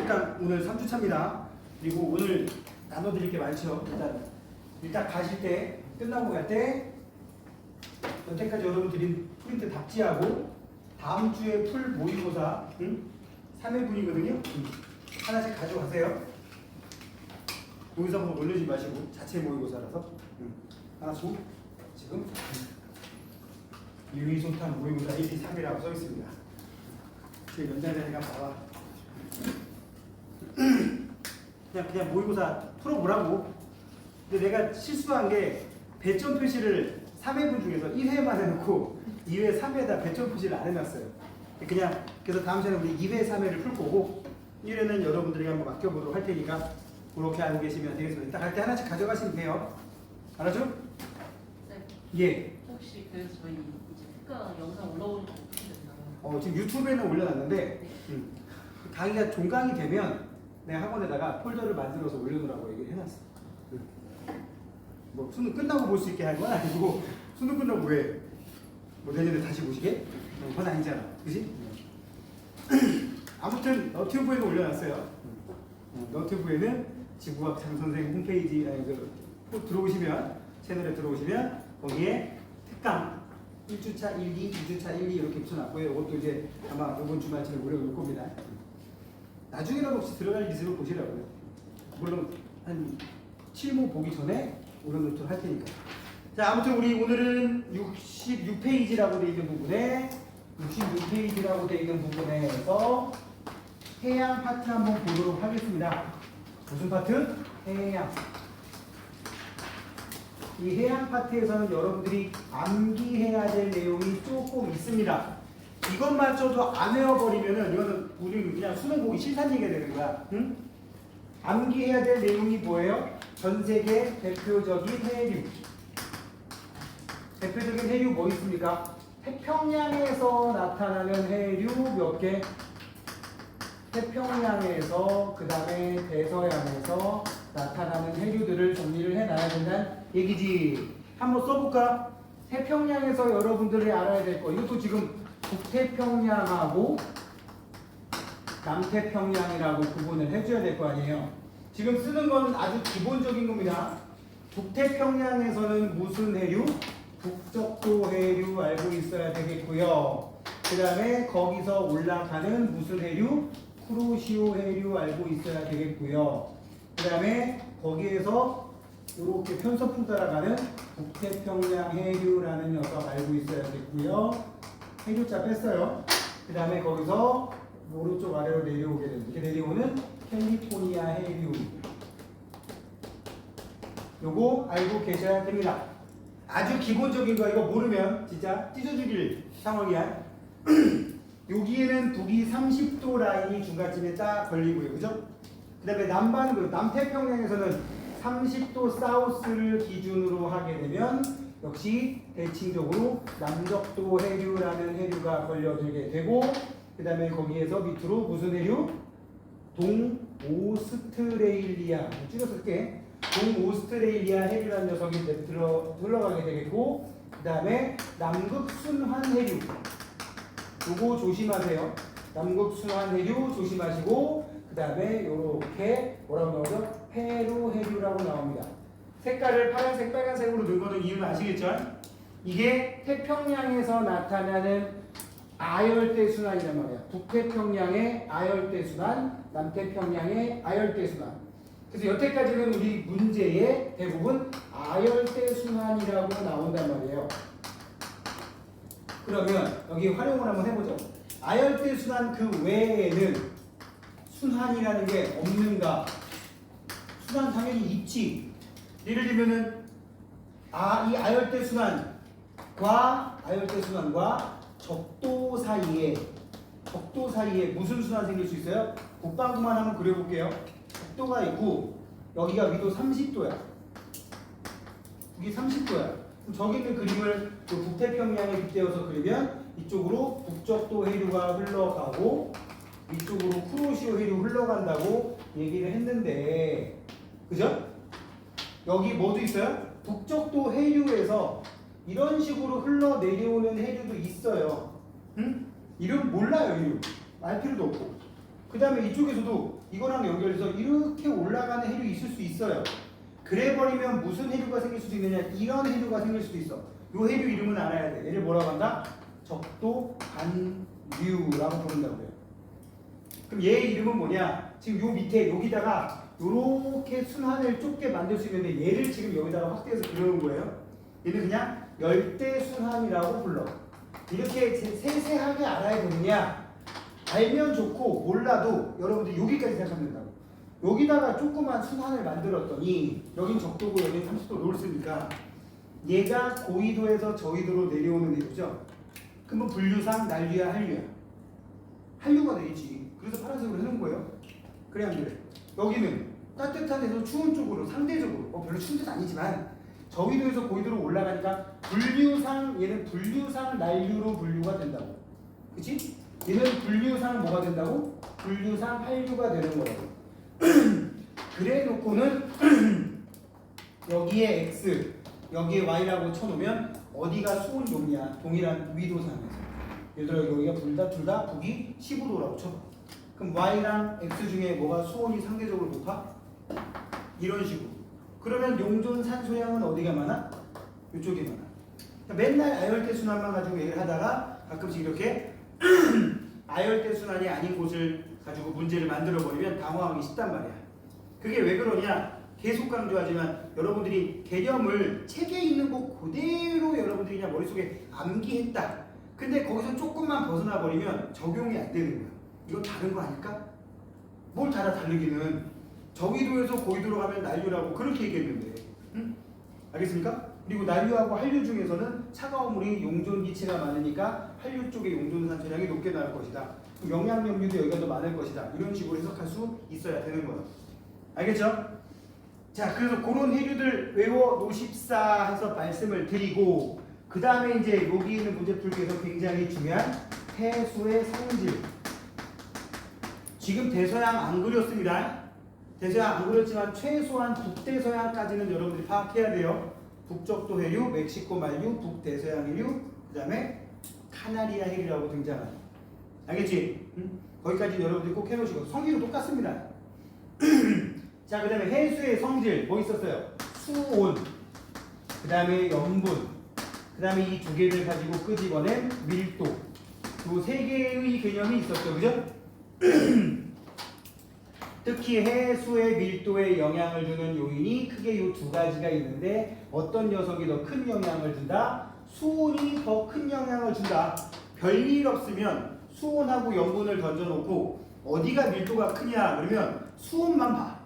특강 오늘 3주차입니다. 그리고 오늘 나눠드릴 게 많죠. 일단 가실 때, 끝나고 갈 때 여태까지 여러분 드린 프린트 답지하고 다음 주에 풀 모의고사 3회분이거든요. 하나씩 가져가세요. 모의고사 한번 올리지 마시고 자체 모의고사라서 하나씩 지금 유의소탄 모의고사 1, 2, 3이라고 써 있습니다. 제 연장자리가 봐봐. 그냥 모의고사 풀어보라고. 근데 내가 실수한 게 배점 표시를 3회분 중에서 1회만 해놓고 2회, 3회에다 배점 표시를 안 해놨어요. 그냥 그래서 다음 시간에 우리 2회, 3회를 풀 거고 1회는 여러분들에게 한번 맡겨보도록 할 테니까 그렇게 알고 계시면 되겠습니다. 딱 할 때 하나씩 가져가시면 돼요. 알았죠? 네. 예. 혹시 그래서 저희 이제 특강 영상 올라오는 거 어떻게 됐나요? 지금 유튜브에는 올려놨는데 네. 강의가 종강이 되면 내가 학원에다가 폴더를 만들어서 올려놓으라고 얘기를 해놨어. 뭐 수능 끝나고 볼 수 있게 할 건 아니고 수능 끝나고 왜? 뭐 내년에 다시 보시게? 그건 아니잖아, 그지? 아무튼 너튜브에도 올려놨어요. 너튜브에는 지구학 장선생 홈페이지 들어오시면 채널에 들어오시면 거기에 특강 1주차 1, 2, 2주차 1, 2 이렇게 붙여놨고요. 이것도 이제 아마 이번 주말쯤에 올려놓을 겁니다. 나중에라도 혹시 들어갈 기술을 보시라고요. 물론 한 7모 보기 전에 올려놓도록 할 테니까. 자, 아무튼 우리 오늘은 66페이지라고 되어 있는 부분에 66페이지라고 되어 있는 부분에서 해양 파트 한번 보도록 하겠습니다. 무슨 파트? 해양. 이 해양 파트에서는 여러분들이 암기해야 될 내용이 조금 있습니다. 이것마저도 안 외워버리면은 이거는 우리 그냥 수능 보기 싫다는 얘기가 되는 거야. 응? 암기해야 될 내용이 뭐예요? 전 세계 대표적인 해류. 대표적인 해류 뭐 있습니까? 태평양에서 나타나는 해류 몇 개? 태평양에서 그 다음에 대서양에서 나타나는 해류들을 정리를 해놔야 된다는 얘기지. 한번 써볼까? 태평양에서 여러분들이 알아야 될 거. 이것도 지금 북태평양하고 남태평양이라고 구분을 해줘야 될 거 아니에요. 지금 쓰는 건 아주 기본적인 겁니다. 북태평양에서는 무슨 해류? 북적도 해류 알고 있어야 되겠고요. 그 다음에 거기서 올라가는 무슨 해류? 쿠로시오 해류 알고 있어야 되겠고요. 그 다음에 거기에서 이렇게 편서풍 따라가는 북태평양 해류라는 녀석 알고 있어야겠고요. 해류자 뺐어요. 그 다음에 거기서 오른쪽 아래로 내려오게 됩니다. 이렇게 내려오는 캘리포니아 해류. 요거 알고 계셔야 됩니다. 아주 기본적인 거 이거 모르면 진짜 찢어주길 상황이야. 여기에는 북위 30도 라인이 중간쯤에 딱 걸리고요. 그죠? 그 다음에 남반구, 남태평양에서는 30도 사우스를 기준으로 하게 되면 역시 대칭적으로 남적도 해류라는 해류가 걸려들게 되고 그 다음에 거기에서 밑으로 무슨 해류? 동오스트레일리아 줄여서 쓸게. 동오스트레일리아 해류라는 녀석이 흘러가게 되겠고 그 다음에 남극순환 해류 요거 조심하세요. 남극순환 해류 조심하시고 그 다음에 요렇게 뭐라고 나오죠? 페루 해류라고 나옵니다. 색깔을 파란색, 빨간색으로 넣은 거는 이유는 아시겠죠? 이게 태평양에서 나타나는 아열대 순환이란 말이야. 북태평양의 아열대 순환, 남태평양의 아열대 순환. 그래서 여태까지는 우리 문제의 대부분 아열대 순환이라고 나온단 말이에요. 그러면 여기 활용을 한번 해보죠. 아열대 순환 그 외에는 순환이라는 게 없는가? 순환 당연히 있지. 예를 들면은 이 아열대 순환과 적도 사이에 무슨 순환 생길 수 있어요? 북방구만 한번 그려볼게요. 적도가 있고 여기가 위도 30도야. 이게 30도야. 그럼 저기 있는 그림을 북태평양에 빗대어서 그리면 이쪽으로 북적도 해류가 흘러가고 이쪽으로 쿠로시오 해류 흘러간다고 얘기를 했는데 그죠? 여기 뭐도 있어요? 북적도 해류에서 이런 식으로 흘러내려오는 해류도 있어요. 응? 이름 몰라요. 이름 알 필요도 없고 그 다음에 이쪽에서도 이거랑 연결해서 이렇게 올라가는 해류 있을 수 있어요. 그래버리면 무슨 해류가 생길 수도 있느냐? 이런 해류가 생길 수도 있어. 이 해류 이름은 알아야 돼. 얘를 뭐라고 한다? 적도 반류라고 부른다고요. 그럼 얘 이름은 뭐냐? 지금 요 밑에 여기다가 요렇게 순환을 좁게 만들 수 있는데 얘를 지금 여기다가 확대해서 그려놓은 거예요. 얘는 그냥 열대순환이라고 불러. 이렇게 세세하게 알아야 되느냐? 알면 좋고 몰라도 여러분들 여기까지 생각하면 된다고. 여기다가 조그만 순환을 만들었더니 여긴 적도고 여긴 30도 놓았으니까 얘가 고緯도에서 저緯도로 내려오는 해류죠. 그러면 분류상 난류야 한류야? 한류가 되겠지. 그래서 파란색으로 해놓은 거예요. 그래 안 그래? 여기는 따뜻한 데서 추운 쪽으로 상대적으로 별로 추운 데는 아니지만 저緯도에서 고緯도로 올라가니까 분류상 얘는 분류상 난류로 분류가 된다고. 그치? 얘는 분류상 뭐가 된다고? 분류상 한류가 되는 거라고. 그래 놓고는 여기에 x 여기에 y라고 쳐놓으면 어디가 수온 높냐? 동일한 위도상에서. 예를 들어 여기가 둘 다 북이 15도라고 쳐. 그럼 y랑 x 중에 뭐가 수온이 상대적으로 높아? 이런 식으로. 그러면 용존 산소량은 어디가 많아? 이쪽에 많아. 그러니까 맨날 아열대 순환만 가지고 얘기를 하다가 가끔씩 이렇게 아열대 순환이 아닌 곳을 가지고 문제를 만들어 버리면 당황하기 쉽단 말이야. 그게 왜 그러냐? 계속 강조하지만 여러분들이 개념을 책에 있는 거 그대로 여러분들이 그냥 머릿속에 암기했다. 근데 거기서 조금만 벗어나 버리면 적용이 안 되는 거야. 이거 다른 거 아닐까? 뭘 다르기는 저緯도에서 고緯도로 가면 난류라고 그렇게 얘기했는데, 응? 알겠습니까? 그리고 난류하고 한류 중에서는 차가운 물이 용존 기체가 많으니까 한류 쪽에 용존 산소량이 높게 나올 것이다. 영양염류도 여기가 더 많을 것이다. 이런 식으로 해석할 수 있어야 되는 거예요. 알겠죠? 자, 그래서 그런 해류들 외워 놓으십사 해서 말씀을 드리고, 그 다음에 이제 여기 있는 문제 풀기에서 굉장히 중요한 해수의 성질. 지금 대서양 안 그렸습니다. 대서양 안 그렸지만 최소한 북대서양까지는 여러분들이 파악해야 돼요. 북적도 해류, 멕시코 만류, 북대서양 해류, 그 다음에 카나리아 해류라고 등장하죠. 알겠지? 응? 거기까지 여러분들이 꼭 해놓으시고 성질은 똑같습니다. 자, 그 다음에 해수의 성질 뭐 있었어요? 수온, 그 다음에 염분, 그 다음에 이 두 개를 가지고 끄집어낸 밀도, 요 세 개의 개념이 있었죠. 그죠? 특히 해수의 밀도에 영향을 주는 요인이 크게 요 두 가지가 있는데 어떤 녀석이 더 큰 영향을 준다? 수온이 더 큰 영향을 준다. 별일 없으면 수온하고 염분을 던져놓고 어디가 밀도가 크냐 그러면 수온만 봐.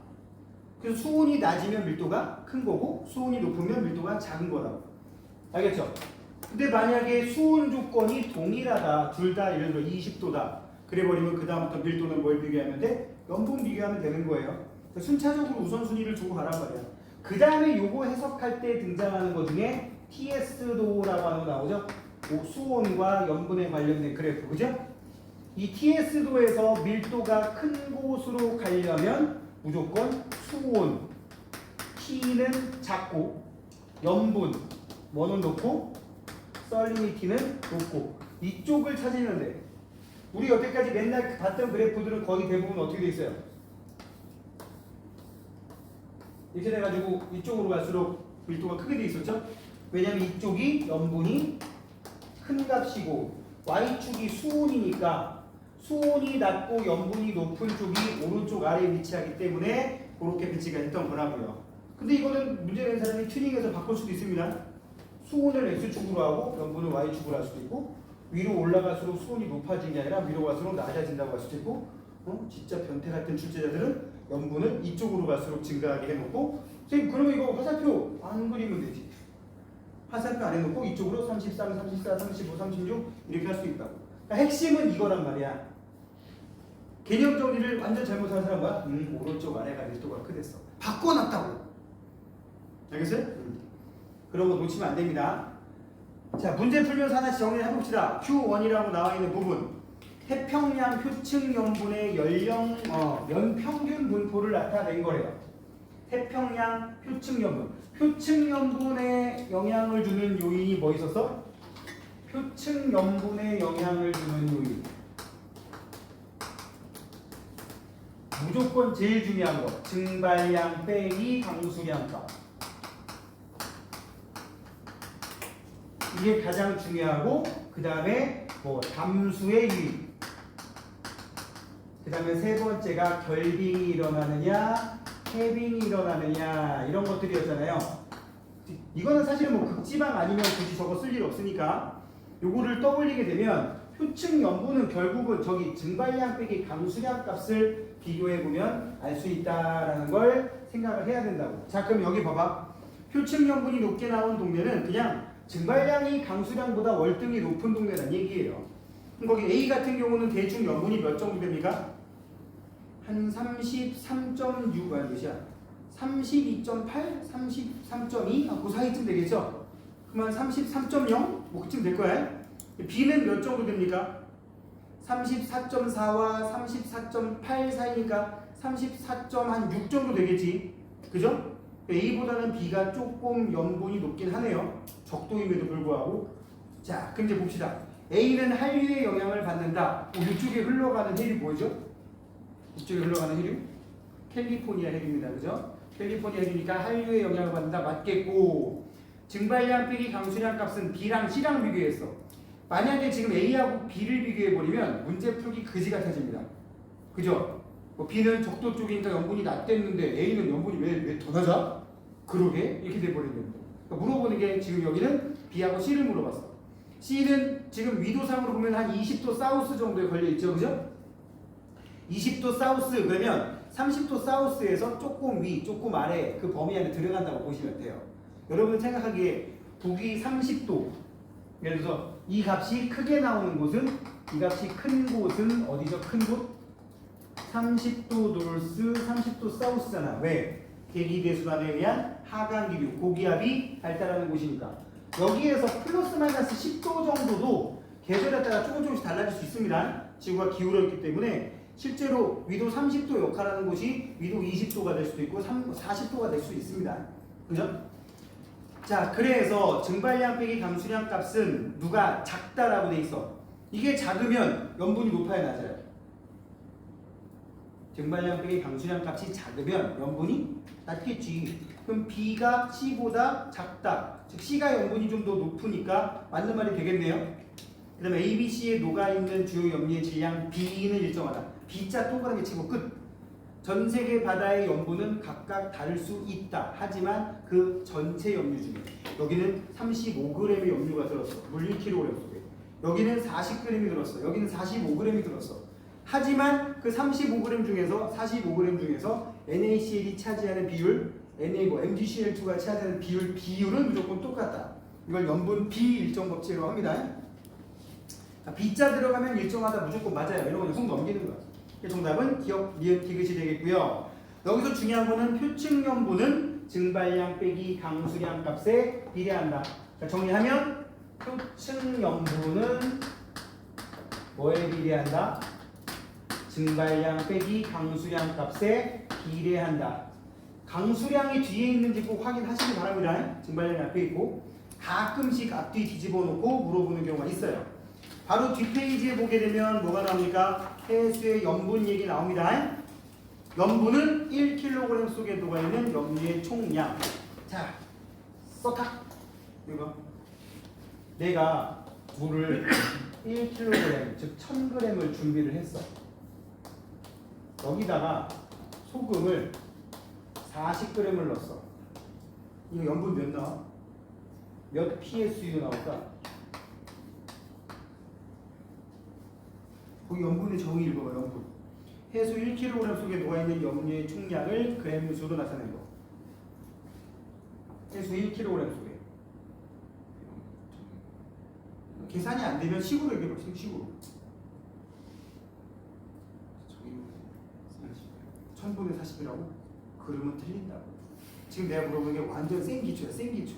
그래서 수온이 낮으면 밀도가 큰 거고 수온이 높으면 밀도가 작은 거라고. 알겠죠? 근데 만약에 수온 조건이 동일하다. 둘 다 예를 들어 20도다. 그래버리면 그 다음부터 밀도는 뭘 비교하면 돼? 염분 비교하면 되는 거예요. 순차적으로 우선순위를 두고 가란 말이야. 그 다음에 요거 해석할 때 등장하는 것 중에 TS도라고 하는 거 나오죠? 수온과 염분에 관련된 그래프, 그죠? 이 TS도에서 밀도가 큰 곳으로 가려면 무조건 수온, T는 작고, 염분, 뭐는 높고, 썰리니티는 높고, 이쪽을 찾으는데 우리 여태까지 맨날 봤던 그래프들은 거의 대부분 어떻게 돼 있어요? 이렇게 돼가지고 이쪽으로 갈수록 밀도가 크게 돼 있었죠? 왜냐면 이쪽이 염분이 큰 값이고 Y축이 수온이니까 수온이 낮고 염분이 높은 쪽이 오른쪽 아래에 위치하기 때문에 그렇게 배치가 됐던 거라고요. 근데 이거는 문제 낸 사람이 튜닝해서 바꿀 수도 있습니다. 수온을 X축으로 하고 염분을 Y축으로 할 수도 있고 위로 올라갈수록 수온이 높아진 게 아니라 위로 갈수록 낮아진다고 할 수도 있고 진짜 변태 같은 출제자들은 염분을 이쪽으로 갈수록 증가하게 해놓고 선생님 그러면 이거 화살표 안 그리면 되지. 화살표 안 해놓고 이쪽으로 33, 34, 35, 36 이렇게 할 수 있다고. 그러니까 핵심은 이거란 말이야. 개념 정리를 완전 잘못한 사람 뭐야? 오른쪽 아래가 밀도가 크댔어. 바꿔놨다고. 알겠어요? 그런 거 놓치면 안 됩니다. 자, 문제 풀면서 하나씩 정리를 해봅시다. Q1이라고 나와 있는 부분. 태평양 표층염분의 연평균 분포를 나타낸 거래요. 태평양 표층염분. 표층염분에 영향을 주는 요인이 뭐 있었어? 표층염분에 영향을 주는 요인. 무조건 제일 중요한 거 증발량 빼기 강수량 값. 이게 가장 중요하고 그 다음에 뭐 담수의 유입. 그 다음에 세 번째가 결빙이 일어나느냐 해빙이 일어나느냐 이런 것들이었잖아요. 이거는 사실은 뭐 극지방 아니면 굳이 저거 쓸 일 없으니까 요거를 떠올리게 되면 표층 염분은 결국은 저기 증발량 빼기 강수량 값을 비교해 보면 알 수 있다라는 걸 생각을 해야 된다고. 자, 그럼 여기 봐봐. 표층 염분이 높게 나온 동네는 그냥 증발량이 강수량보다 월등히 높은 동네라는 얘기예요. 그럼 거기 A 같은 경우는 대충 염분이 몇 정도 됩니까? 한 33.6 몇이야? 32.8? 33.2? 그 사이쯤 되겠죠? 그러면 33.0? 뭐 그쯤 될 거야. B는 몇 정도 됩니까? 34.4와 34.8 사이니까 34.6 정도 되겠지. 그죠? A보다는 B가 조금 염분이 높긴 하네요. 적도임에도 불구하고. 자, 그럼 이제 봅시다. A는 한류의 영향을 받는다. 이쪽에 흘러가는 해류 보이죠? 이쪽에 흘러가는 해류? 캘리포니아 해류입니다. 그죠? 캘리포니아 해류니까 한류의 영향을 받는다. 맞겠고, 증발량 빼기 강수량 값은 B랑 C랑 비교했어. 만약에 지금 A하고 B를 비교해버리면 문제 풀기 그지 같아집니다. 그죠? 뭐 B는 적도 쪽이니까 염분이 낮댔는데 A는 염분이 왜 더 낮아? 그러게? 이렇게 돼버리는 겁니다. 그러니까 물어보는 게 지금 여기는 B하고 C를 물어봤어. C는 지금 위도상으로 보면 한 20도 사우스 정도에 걸려있죠. 그죠? 20도 사우스 그러면 30도 사우스에서 조금 위, 조금 아래 그 범위 안에 들어간다고 보시면 돼요. 여러분 생각하기에 북위 30도 예를 들어서 이 값이 크게 나오는 곳은 이 값이 큰 곳은 어디죠? 큰 곳? 30도 노스, 30도 사우스잖아. 왜? 계기대순환에 의한 하강기류, 고기압이 발달하는 곳이니까. 여기에서 플러스 마이너스 10도 정도도 계절에 따라 조금씩 달라질 수 있습니다. 지구가 기울어있기 때문에 실제로 위도 30도 역할하는 곳이 위도 20도가 될 수도 있고 40도가 될 수 있습니다. 그죠? 자, 그래서 증발량 빼기 감수량 값은 누가 작다라고 돼 있어. 이게 작으면 염분이 높아야 낮아요. 증발량 빼기 감수량 값이 작으면 염분이 낮겠지. 그럼 B가 C보다 작다. 즉 C가 염분이 좀 더 높으니까 맞는 말이 되겠네요. 그 다음에 A, B, C에 녹아있는 주요 염류의 질량 B는 일정하다. B자 동그라미 치고 끝. 전 세계 바다의 염분은 각각 다를 수 있다. 하지만 그 전체 염류 중에 여기는 35g의 염류가 들었어. 물 1kg 속에. 여기는 40g이 들었어. 여기는 45g이 들었어. 하지만 그 35g 중에서 NaCl이 차지하는 비율, MgCl2가 차지하는 비율은 무조건 똑같다. 이걸 염분 비일정 법칙이라고 합니다. B자 들어가면 일정하다 무조건 맞아요. 이런 건 훅 넘기는 거야. 정답은 기억, 니은, 디귿이 되겠고요. 여기서 중요한 거는 표층 염분은 증발량 빼기 강수량 값에 비례한다. 정리하면 표층 염분은 뭐에 비례한다? 증발량 빼기 강수량 값에 비례한다. 강수량이 뒤에 있는지 꼭 확인하시기 바랍니다. 증발량이 앞에 있고 가끔씩 앞뒤 뒤집어 놓고 물어보는 경우가 있어요. 바로 뒷페이지에 보게 되면 뭐가 나옵니까? 해수의 염분 얘기 나옵니다. 염분은 1kg 속에 녹아있는 염류의 총량. 자, 써탁. 이거 내가 물을 1kg, 즉 1000g을 준비를 했어. 여기다가 소금을 40g을 넣었어. 이거 염분 몇 나와? 몇 PSU 나올까? 거기 염분의 정의 읽어봐. 염분. 해수 1kg 속에 녹아있는 염류의 총량을 그램 수로 나타낸 거. 해수 1kg 속에. 계산이 안 되면 식으로 얘기해보세요. 식으로. 1000분의 40이라고? 그러면 틀린다고. 지금 내가 물어보는 게 완전 센 기초야. 센 기초.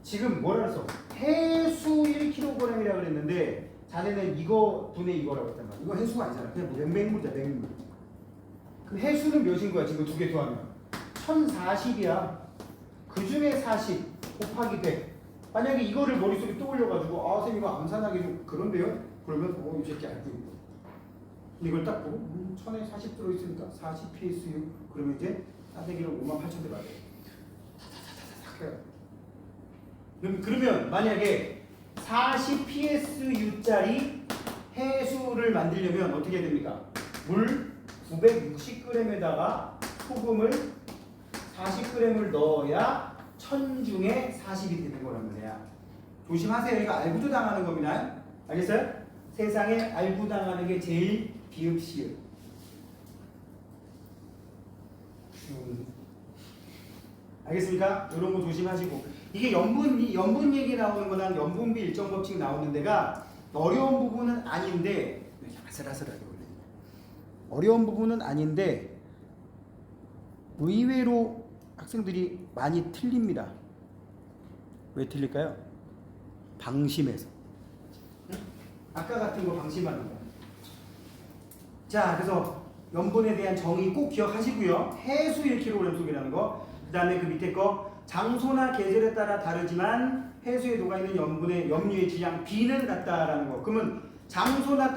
지금 뭐라 그랬어? 해수 1kg이라고 그랬는데 자네는 이거 분의 이거라고 했단 말이야. 이거 해수가 아니잖아. 그냥 뭐 맹물이야. 맹물. 그 해수는 몇인 거야? 지금 두 개 더하면 1040이야. 그 중에 40 곱하기 100. 만약에 이거를 머릿속에 떠올려가지고 아 선생님 이거 암산하기 좀 그런데요? 그러면 이 새끼 알고 있고 이걸 딱 보고 1000에 40 들어있으니까 40 PSU 그러면 이제 싸대기로 58,000대 맞아요. 타타타타타 해요. 그러면 만약에 40 PSU짜리 해수를 만들려면 어떻게 해야 됩니까? 물 960g에다가 소금을 40g을 넣어야 1000 중에 40이 되는 거란 말이야. 조심하세요. 이거 알구도 당하는 겁니다. 알겠어요? 세상에 알구 당하는 게 제일 비읍시읍. 알겠습니까? 이런 거 조심하시고. 이게 염분 얘기 나오는 거랑 염분비 일정 법칙 나오는 데가 어려운 부분은 아닌데 아슬아슬하게 올리네. 어려운 부분은 아닌데 의외로 학생들이 많이 틀립니다. 왜 틀릴까요? 방심해서. 아까 같은 거 방심하는 거. 자, 그래서 염분에 대한 정의 꼭 기억하시고요. 해수 1kg 속이라는 거. 그 다음에 그 밑에 거 장소나 계절에 따라 다르지만 해수에 녹아있는 염분의 염류의 질량 B는 같다라는 거. 그러면 장소나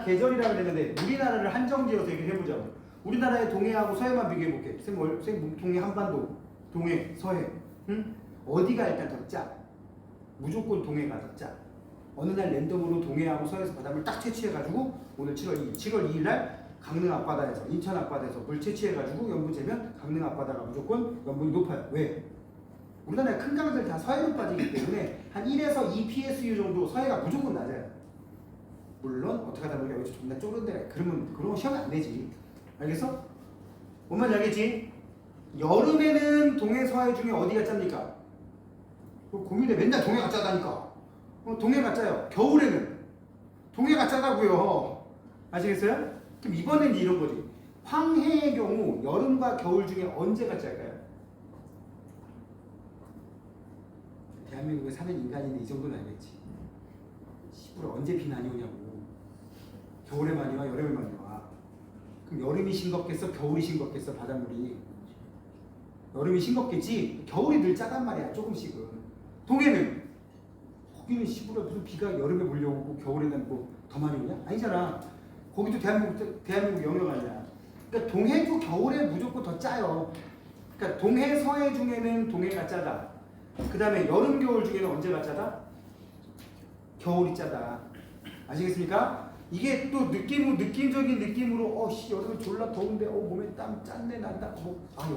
계절이라고 그랬는데 우리나라를 한정지어서 얘기를 해보자고. 우리나라의 동해하고 서해만 비교해볼게. 선생님 동해 한반도, 동해, 서해. 응? 어디가 일단 더 짜? 무조건 동해가 더 짜. 어느 날 랜덤으로 동해하고 서해에서 바닷물 딱 채취해가지고 오늘 7월 2일 날 강릉 앞바다에서 인천 앞바다에서 물 채취해가지고 염분 재면 강릉 앞바다가 무조건 염분이 높아요. 왜? 우리나라의 큰 강들 다 서해로 빠지기 때문에 한 1에서 2 PSU 정도 서해가 무조건 낮아요. 물론 어떻게 하다 보니까 여기서 존나 좁은데 그러면 그런 거 시험이 안 되지. 알겠어? 뭔 말인지 알겠지? 여름에는 동해 서해 중에 어디가 짭니까? 고민해. 맨날 동해가 짜다니까. 동해가 짜요. 겨울에는 동해가 짜다고요. 아시겠어요? 그럼 이번엔 이런 거지. 황해의 경우 여름과 겨울 중에 언제가 짤까요? 대한민국에 사는 인간인데 이 정도는 알겠지. 시부러 언제 비 많이 오냐고. 겨울에 많이 와, 여름에 많이 와. 그럼 여름이 싱겁겠어? 겨울이 싱겁겠어? 바닷물이. 여름이 싱겁겠지? 겨울이 늘 짜단 말이야. 조금씩은. 동해는 거기는 시부러 무슨 비가 여름에 몰려오고 겨울에는 뭐 더 많이 오냐? 아니잖아. 거기도 대한민국 영역 아니야. 그러니까 동해도 겨울에 무조건 더 짜요. 그러니까 동해 서해 중에는 동해가 짜다. 그 다음에 여름 겨울 중에는 언제가 짜다? 겨울이 짜다. 아시겠습니까? 이게 또 느낌적인 느낌으로 여름 졸라 더운데 몸에 땀 짠내 난다.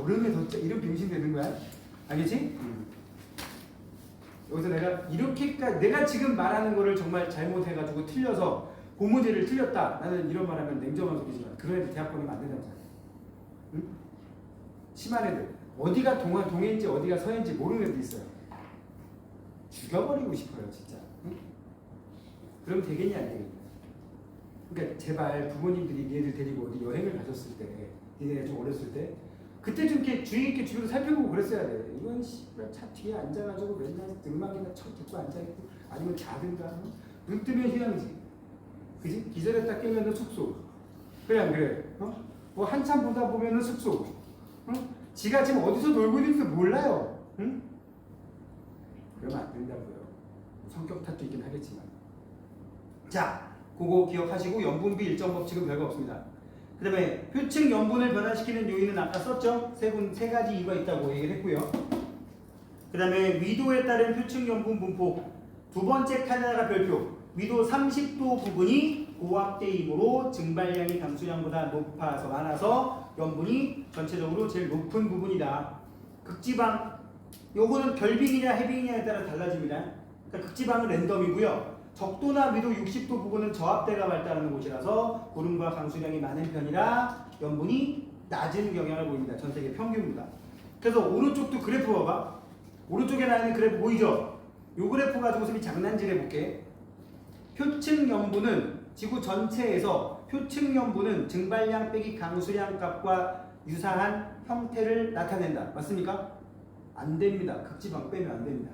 여름에 더 짜. 이런 병신 되는 거야. 알겠지? 여기서 내가 지금 말하는 거를 정말 잘못해가지고 틀려서 고문제를 틀렸다. 나는 이런 말하면 냉정한 소리지만 그런 애들 대학 보내면 안 된다고 생각해. 응? 심한 애들. 어디가 동해인지 어디가 서해인지 모르는 애들 있어요. 죽여버리고 싶어요, 진짜. 응? 그럼 되겠냐, 안 되겠냐. 그러니까 제발 부모님들이 얘들 데리고 어디 여행을 가셨을 때, 니네 좀 어렸을 때, 그때 좀 이렇게 주의 있게 주변을 살펴보고 그랬어야 돼. 이건 차 뒤에 앉아가지고 맨날 음악이나 척 듣고 앉아있고, 아니면 자든가, 눈 뜨면 휴양지. 그지? 기절에 딱 깨면은 숙소. 그래, 안 그래? 뭐 한참 보다 보면은 숙소. 지가 지금 어디서 놀고 있는지 몰라요. 응? 그러면 안 된다고요. 성격 탓도 있긴 하겠지만. 자, 그거 기억하시고 염분비 일정 법칙은 별거 없습니다. 그 다음에 표층 염분을 변화시키는 요인은 아까 썼죠? 세 가지 이유가 있다고 얘기를 했고요. 그 다음에 위도에 따른 표층 염분 분포. 두 번째 카나다가 별표. 위도 30도 부분이 고압대임으로 증발량이 감수량보다 많아서 염분이 전체적으로 제일 높은 부분이다. 극지방, 요거는 결빙이냐 해빙이냐에 따라 달라집니다. 그러니까 극지방은 랜덤이고요. 적도나 위도 60도 부분은 저압대가 발달하는 곳이라서 구름과 강수량이 많은 편이라 염분이 낮은 경향을 보입니다. 전 세계 평균보다. 그래서 오른쪽도 그래프 봐봐. 오른쪽에 나 있는 그래프 보이죠? 요 그래프 가지고 선생님이 장난질 해볼게. 표층 염분은 지구 전체에서 표층 염분은 증발량 빼기 강수량 값과 유사한 형태를 나타낸다. 맞습니까? 안 됩니다. 극지방 빼면 안 됩니다.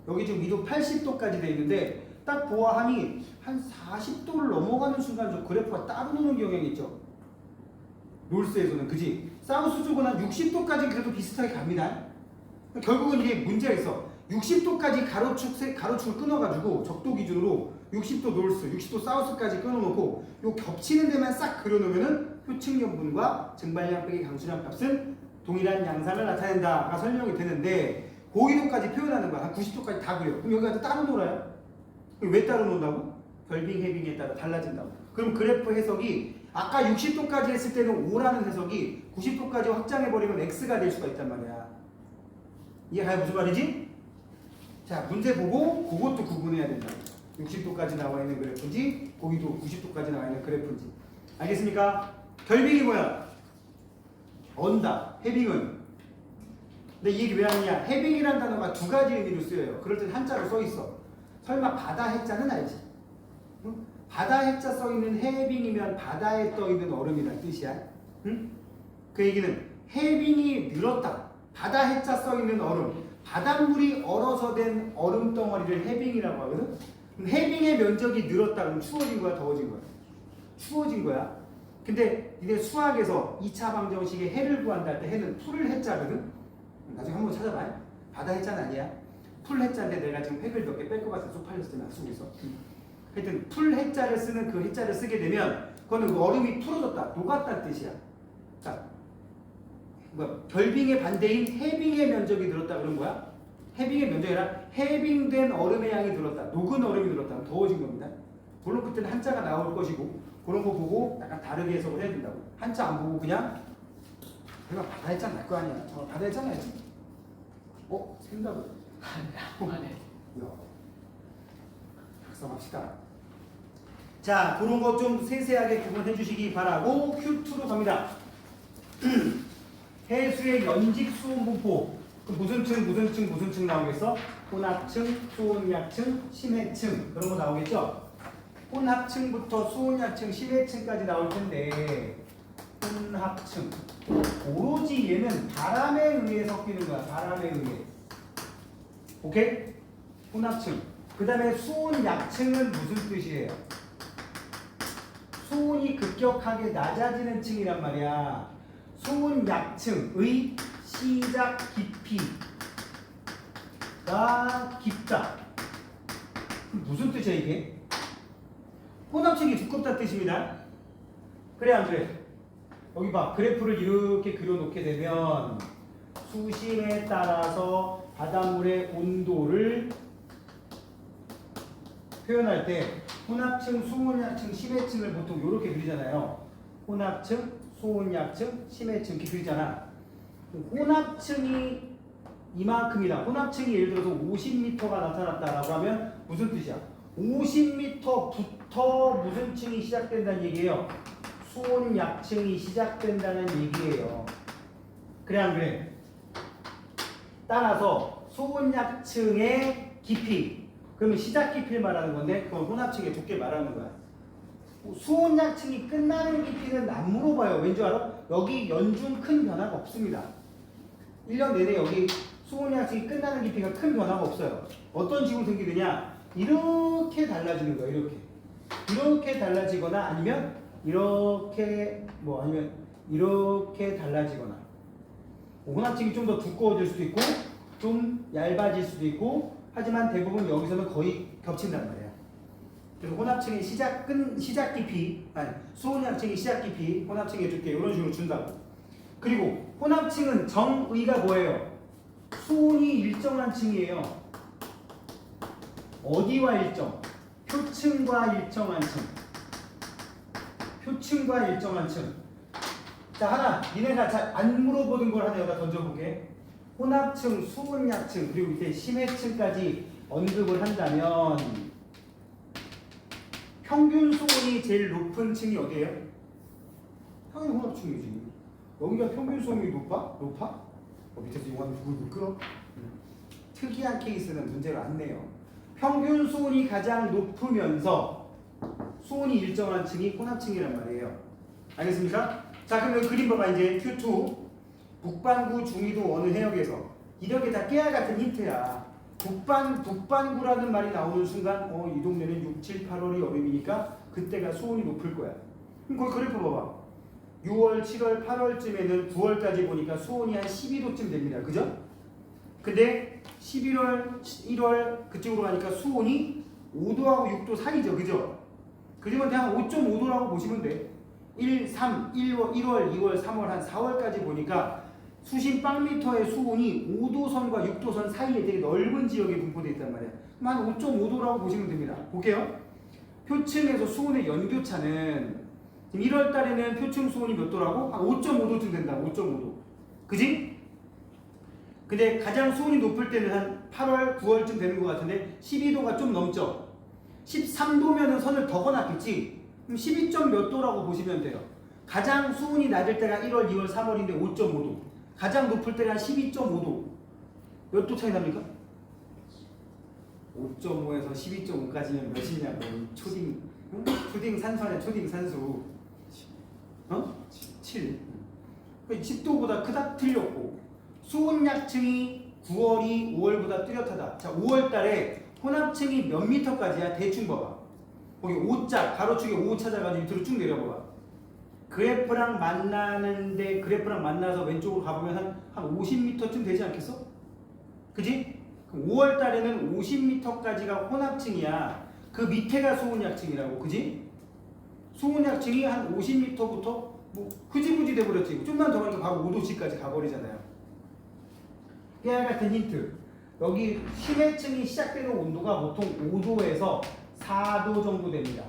여기 지금 위도 80도까지 돼 있는데 딱 보아하니 한 40도를 넘어가는 순간 저 그래프가 따로 노는 경향이 있죠. 놀스에서는 그지? 사우스 쪽은 한 60도까지 그래도 비슷하게 갑니다. 결국은 이게 문제가 있어. 60도까지 가로축을 끊어가지고 적도 기준으로 60도 노스, 60도 사우스까지 끊어놓고 요 겹치는 데만 싹 그려놓으면은 표층연분과 증발량 빼기 강수량 값은 동일한 양상을 나타낸다가 설명이 되는데 고緯도까지 표현하는 거야. 한 90도까지 다 그려. 그럼 여기가 따로 놀아요? 그럼 왜 따로 논다고? 결빙, 해빙에 따라 달라진다고. 그럼 그래프 해석이 아까 60도까지 했을 때는 5라는 해석이 90도까지 확장해버리면 X가 될 수가 있단 말이야. 이해가요? 무슨 말이지? 자, 문제 보고 그것도 구분해야 된다. 60도까지 나와 있는 그래프인지 고緯도 90도까지 나와 있는 그래프인지. 알겠습니까? 결빙이 뭐야? 언다. 해빙은. 근데 이 얘기 왜 하느냐? 해빙이라는 단어가 두 가지 의미로 쓰여요. 그럴 땐 한자로 써 있어. 설마 바다 해자는 알지? 응? 바다 해자 써 있는 해빙이면 바다에 떠 있는 얼음이란 뜻이야. 응? 그 얘기는 해빙이 늘었다. 바다 해자 써 있는 얼음. 바닷물이 얼어서 된 얼음 덩어리를 해빙이라고 하거든. 그럼 해빙의 면적이 늘었다. 그럼 추워진 거야, 더워진 거야? 추워진 거야. 근데 니네 수학에서 2차 방정식에 해를 구한다 할 때 해는 풀을 해자거든. 나중에 한번 찾아봐요. 바다 해자는 아니야. 풀 해자인데 내가 지금 획을 몇 개 뺄 것 같아서 쪽팔렸을 때는 안 쓰고 있어. 하여튼 풀 해자를 쓰는 그 해자를 쓰게 되면 그거는 그 얼음이 풀어졌다, 녹았다는 뜻이야. 자, 뭐 결빙의 반대인 해빙의 면적이 늘었다 그런 거야? 해빙의 면적이 아니라 해빙된 얼음의 양이 늘었다, 녹은 얼음이 늘었다, 더워진 겁니다. 물론 그때는 한자가 나올 것이고 그런 거 보고 약간 다르게 해석을 해야 된다고. 한자 안 보고 그냥 내가 바다 해자 날 거 아니야. 바다 해자 나야지. 생각을. 안 해. 작성합시다. 자, 그런 거 좀 세세하게 구분해 주시기 바라고 Q2로 갑니다. 해수의 연직 수온 분포. 무슨 층 나오겠어? 혼합층, 수온약층, 심해층 그런 거 나오겠죠? 혼합층부터 수온약층, 심해층까지 나올 텐데 혼합층. 오로지 얘는 바람에 의해 섞이는 거야. 바람에 의해. 오케이? 혼합층. 그 다음에 수온약층은 무슨 뜻이에요? 수온이 급격하게 낮아지는 층이란 말이야. 수온약층의 시작 깊이가 깊다. 무슨 뜻이야 이게? 혼합층이 두껍다는 뜻입니다. 그래 안 그래? 여기 봐. 그래프를 이렇게 그려놓게 되면 수심에 따라서 바닷물의 온도를 표현할 때 혼합층, 수온약층, 심해층을 보통 이렇게 그리잖아요. 혼합층, 수온약층, 심해층 이렇게 그리잖아. 혼합층이 이만큼이다. 혼합층이 예를 들어서 50m가 나타났다라고 하면 무슨 뜻이야? 50m부터 무슨 층이 시작된다는 얘기예요? 수온약층이 시작된다는 얘기예요. 그래 안 그래? 따라서 수온약층의 깊이, 그러면 시작 깊이를 말하는 건데 그건 혼합층의 두께 말하는 거야. 수온약층이 끝나는 깊이는 안 물어봐요. 왠지 알아? 여기 연중 큰 변화가 없습니다. 1년 내내 여기 수온약층이 끝나는 깊이가 큰 변화가 없어요. 어떤 식으로 생기느냐? 이렇게 달라지는 거예요. 이렇게 달라지거나 아니면 이렇게 아니면 이렇게 달라지거나. 혼합층이 좀 더 두꺼워질 수도 있고 좀 얇아질 수도 있고 하지만 대부분 여기서는 거의 겹친단 말이야. 그래서 혼합층의 시작 깊이, 아니 수온약층의 시작 깊이, 혼합층의 두께 이런 식으로 준다고. 그리고 혼합층은 정의가 뭐예요? 수온이 일정한 층이에요. 어디와 일정? 표층과 일정한 층. 표층과 일정한 층. 자, 하나 니네가 잘 안 물어보던 걸 하나 여기다 던져볼게. 혼합층, 수온약층 그리고 밑에 심해층까지 언급을 한다면 평균 수온이 제일 높은 층이 어디예요? 당연히 혼합층이지. 여기가 평균 수온이 높아? 밑에서 용암이 불불 끓어? 특이한 케이스는 문제를 안 내요. 평균 수온이 가장 높으면서 수온이 일정한 층이 혼합층이란 말이에요. 알겠습니까? 자, 그러면 그림 봐봐. 이제 Q2 북반구, 중위도 어느 해역에서 이렇게 다 깨알 같은 힌트야. 북반구라는 말이 나오는 순간 이 동네는 6, 7, 8월이 여름이니까 그때가 수온이 높을 거야. 그럼 거기 그래프 봐봐. 6월, 7월, 8월쯤에는 9월까지 보니까 수온이 한 12도쯤 됩니다. 그죠? 근데 11월, 1월 그쪽으로 가니까 수온이 5도하고 6도 사이죠. 그죠? 그러면 그냥 5.5도라고 보시면 돼. 1, 3, 1월, 2월, 3월, 한 4월까지 보니까 수심 빵미터의 수온이 5도선과 6도선 사이에 되게 넓은 지역에 분포되어 있단 말이야. 그럼 한 5.5도라고 보시면 됩니다. 볼게요. 표층에서 수온의 연교차는 지금 1월 달에는 표층 수온이 몇 도라고? 한 5.5도쯤 된다. 5.5도. 그지? 근데 가장 수온이 높을 때는 한 8월, 9월쯤 되는 것 같은데 12도가 좀 넘죠. 13도면은 선을 더 거놨겠지. 그럼 12점 몇 도라고 보시면 돼요. 가장 수온이 낮을 때가 1월, 2월, 3월인데 5.5도. 가장 높을 때가 12.5도. 몇 도 차이 납니까? 5.5에서 12.5까지면 몇이냐고. 초딩, 응? 초딩 산수 아니야, 초딩 산수. 어? 7. 10도보다 크다? 틀렸고. 수온 약층이 9월이 5월보다 뚜렷하다. 자, 5월 달에 혼합층이 몇 미터까지야? 대충 봐봐. 거기 5자, 가로축에 5 찾아가지고 밑으로 쭉 내려봐봐. 그래프랑 만나는데, 그래프랑 만나서 왼쪽으로 가보면 한 50m쯤 되지 않겠어? 그지? 그럼 5월 달에는 50m까지가 혼합층이야. 그 밑에가 수온 약층이라고. 그지? 수온 약층이 한 50m부터 뭐 흐지부지 돼버렸지. 좀만 더 가니까 바로 5도씨까지 가버리잖아요. 깨알 같은 힌트. 여기 심해층이 시작되는 온도가 보통 5도에서 4도 정도 됩니다.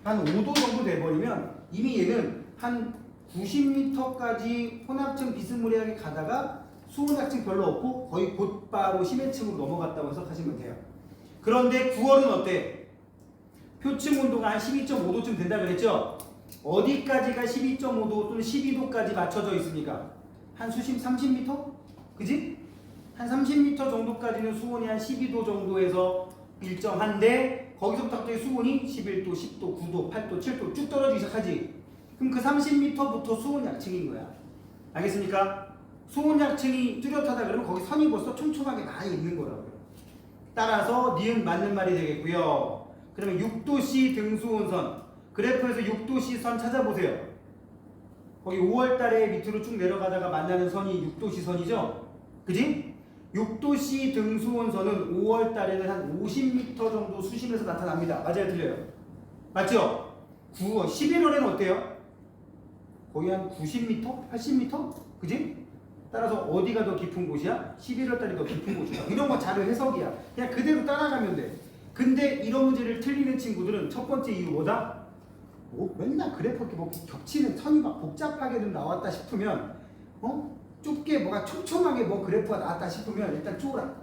한 5도 정도 돼버리면 이미 얘는 한 90m까지 혼합층 비스무리하게 가다가 수온약층 별로 없고 거의 곧바로 심해층으로 넘어갔다고 해석하시면 돼요. 그런데 9월은 어때? 표층 온도가 한 12.5도쯤 된다 그랬죠? 어디까지가 12.5도 또는 12도까지 맞춰져 있습니까? 한 수심 30m? 그지? 한 30m 정도까지는 수온이 한 12도 정도에서 일정한데 거기서부터 갑자기 수온이 11도, 10도, 9도, 8도, 7도 쭉 떨어지기 시작하지. 그럼 그 30m부터 수온 약층인 거야. 알겠습니까? 수온 약층이 뚜렷하다 그러면 거기 선이 벌써 촘촘하게 많이 있는 거라고요. 따라서 니은 맞는 말이 되겠고요. 그러면 6도씨 등수온선 그래프에서 6도씨 선 찾아보세요. 거기 5월 달에 밑으로 쭉 내려가다가 만나는 선이 6도씨 선이죠? 그지? 6도씨 등수온선은 5월 달에는 한 50m 정도 수심에서 나타납니다. 맞아요? 틀려요? 맞죠? 11월에는 어때요? 거의 한 90m? 80m? 그지? 따라서 어디가 더 깊은 곳이야? 11월 달이 더 깊은 곳이야. 이런 거 자료 해석이야. 그냥 그대로 따라가면 돼. 근데 이런 문제를 틀리는 친구들은 첫 번째 이유 뭐다? 뭐 맨날 그래프 이렇게 뭐 겹치는 선이 막 복잡하게 좀 나왔다 싶으면 좁게 뭐가 촘촘하게 뭐 그래프가 나왔다 싶으면 일단 쪼라.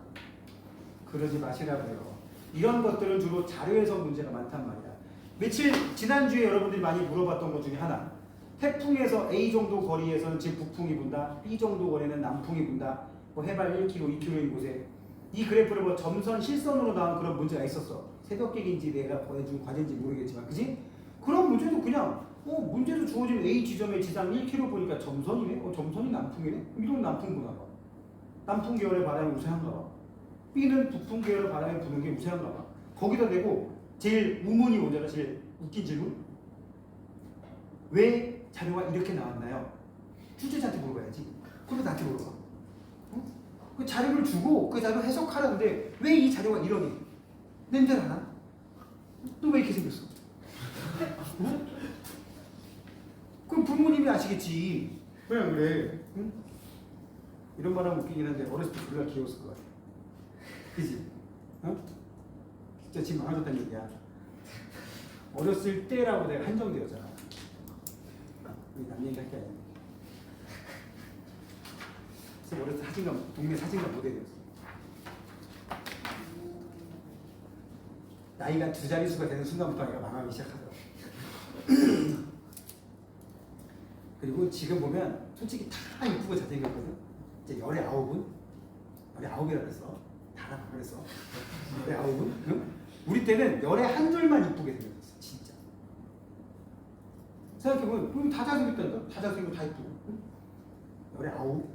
그러지 마시라고요. 이런 것들은 주로 자료 해석 문제가 많단 말이야. 지난주에 여러분들이 많이 물어봤던 것 중에 하나. 태풍에서 A 정도 거리에서는 지금 북풍이 분다. B 정도 거리는 남풍이 분다. 뭐 해발 1km, 2km인 곳에 이 그래프를 뭐 점선, 실선으로 나온 그런 문제가 있었어. 새벽객인지 내가 보내준 과제인지 모르겠지만, 그지? 그런 문제도 그냥 문제도 주어진 A 지점의 지상 1km 보니까 점선이네? 점선이 남풍이네? 이건 남풍 부나 봐. 남풍 계열의 바람이 우세한가 봐. B는 북풍 계열의 바람이 부는 게 우세한가 봐. 거기다 대고 제일 우문이 오잖아. 제일 웃긴 질문. 왜 자료가 이렇게 나왔나요? 출제자한테 물어봐야지. 그럼 나한테 물어봐. 그 자료를 주고 그 자료 해석하라는데 왜 이 자료가 이러니? 냄새를 하나? 너 왜 이렇게 생겼어? 그럼 부모님이 아시겠지. 왜 안 그래? 응? 이런 말하면 웃기긴 한데 어렸을 때 우리가 귀여웠을 것 같아. 그지? 진짜 지금 많아졌다는 얘기야. 어렸을 때라고 내가 한정되었잖아. 남 얘기할 게 아니야. 그래서 어렸을 때 사진관, 동네 사진관 모델이었어. 나이가 2자릿수가 되는 순간부터 내가 망하기 시작하더라고. 그리고 지금 보면 솔직히 다 이쁘고 잘생겼거든. 이제 19은? 19이라 그랬어. 다 그랬어. 19은? 응? 우리 때는 11줄만 이쁘게 생겼었어. 진짜. 생각해보면 다 잘생겼다니까? 다 잘생기고 다 이쁘고. 응? 19?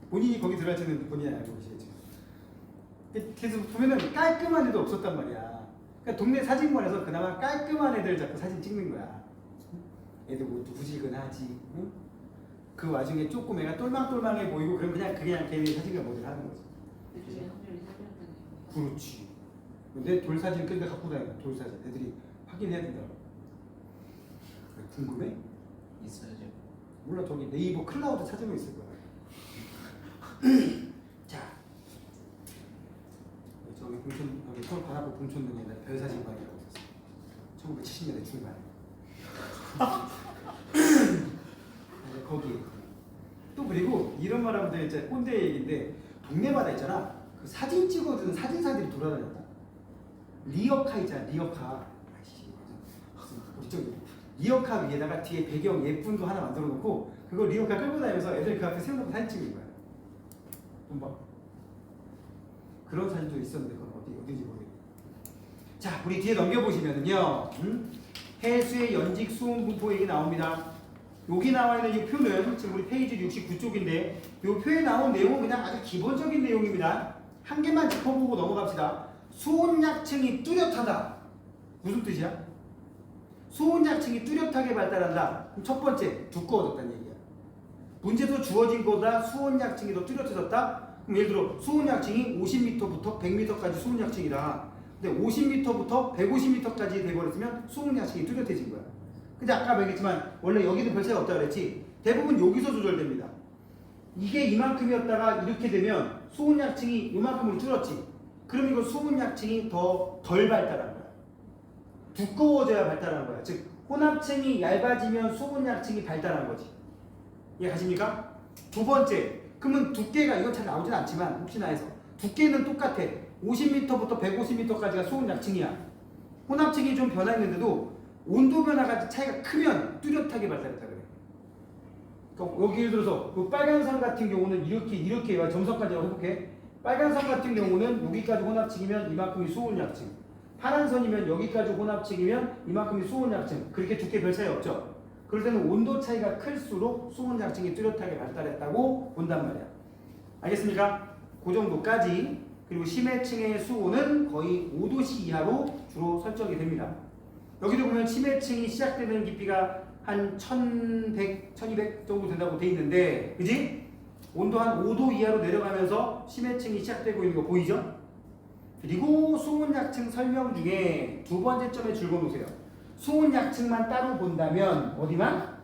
본인이 거기 들어갈지는 본인이 알고 계시겠죠. 그래서 보면은 깔끔한 애도 없었단 말이야. 그러니까 동네 사진관에서 그나마 깔끔한 애들 자꾸 사진 찍는 거야. 애들 옷도 후질근하지. 응? 그 와중에 조금 애가 똘망똘망해 보이고 그럼 그냥 걔네 사진관 모델 하는 거지. 그렇지. 근데 돌 사진 끈데 갖고 다녀. 돌 사진. 애들이 확인해야 된다고. 궁금해? 있어야죠. 몰라. 저기 네이버 클라우드 찾으면 있을 거야. 자, 저기 봉천 여기 서울 바다보 봉천동에 옛날에 별사진관이라고 있었어. 1970년대 중반. 거기 또 그리고 이런 말하면 돼. 이제 꼰대 얘기인데 동네마다 있잖아. 그 사진 찍어주는 사진사들이 돌아다녔다. 리어카 있잖아. 리어카. 아이씨, 우리 쪽 리어카 위에다가 뒤에 배경 예쁜 거 하나 만들어 놓고 그걸 리어카 끌고 다니면서 애들 그 앞에 세워놓고 사진 찍는 거야. 좀 봐. 그런 사진도 있었는데 그건 어딘지 모르겠네. 자, 우리 뒤에 넘겨보시면은요. 해수의 연직 수온 분포 얘기 나옵니다. 여기 나와 있는 이 표는 지금 우리 페이지 69쪽인데 이 표에 나온 내용은 그냥 아주 기본적인 내용입니다. 한 개만 짚어보고 넘어갑시다. 수온약층이 뚜렷하다. 무슨 뜻이야? 수온약층이 뚜렷하게 발달한다. 그럼 첫 번째, 두꺼워졌다는 얘기야. 문제도 주어진 거보다 수온약층이 더 뚜렷해졌다? 그럼 예를 들어 수온약층이 50m부터 100m까지 수온약층이다. 근데 50m부터 150m까지 돼버렸으면 수온약층이 뚜렷해진 거야. 근데 아까 얘기했지만 원래 여기는 별 차이가 없다고 그랬지. 대부분 여기서 조절됩니다. 이게 이만큼이었다가 이렇게 되면 수온약층이 이만큼으로 줄었지. 그럼 이거 수온약층이 더 덜 발달한 거야. 두꺼워져야 발달한 거야. 즉 혼합층이 얇아지면 수온약층이 발달한 거지. 이해가십니까? 두 번째, 그러면 두께가 이건 잘 나오진 않지만 혹시나 해서 두께는 똑같아. 50m부터 150m까지가 수온약층이야. 혼합층이 좀 변화했는데도 온도 변화가 차이가 크면 뚜렷하게 발달했다 그래. 그러니까 여기 예를 들어서 그 빨간 선 같은 경우는 이렇게 점선까지 해볼게. 빨간 선 같은 경우는 여기까지 혼합층이면 이만큼이 수온약층. 파란 선이면 여기까지 혼합층이면 이만큼이 수온약층. 그렇게 두께 별 차이 없죠. 그럴 때는 온도 차이가 클수록 수온약층이 뚜렷하게 발달했다고 본단 말이야. 알겠습니까? 그 정도까지. 그리고 심해층의 수온은 거의 5도씨 이하로 주로 설정이 됩니다. 여기도 보면 심해층이 시작되는 깊이가 한 1100, 1200 정도 된다고 돼 있는데, 그지? 온도 한 5도 이하로 내려가면서 심해층이 시작되고 있는 거 보이죠? 그리고 수온약층 설명 중에 두 번째 점에 줄 그어놓으세요. 수온약층만 따로 본다면 어디만?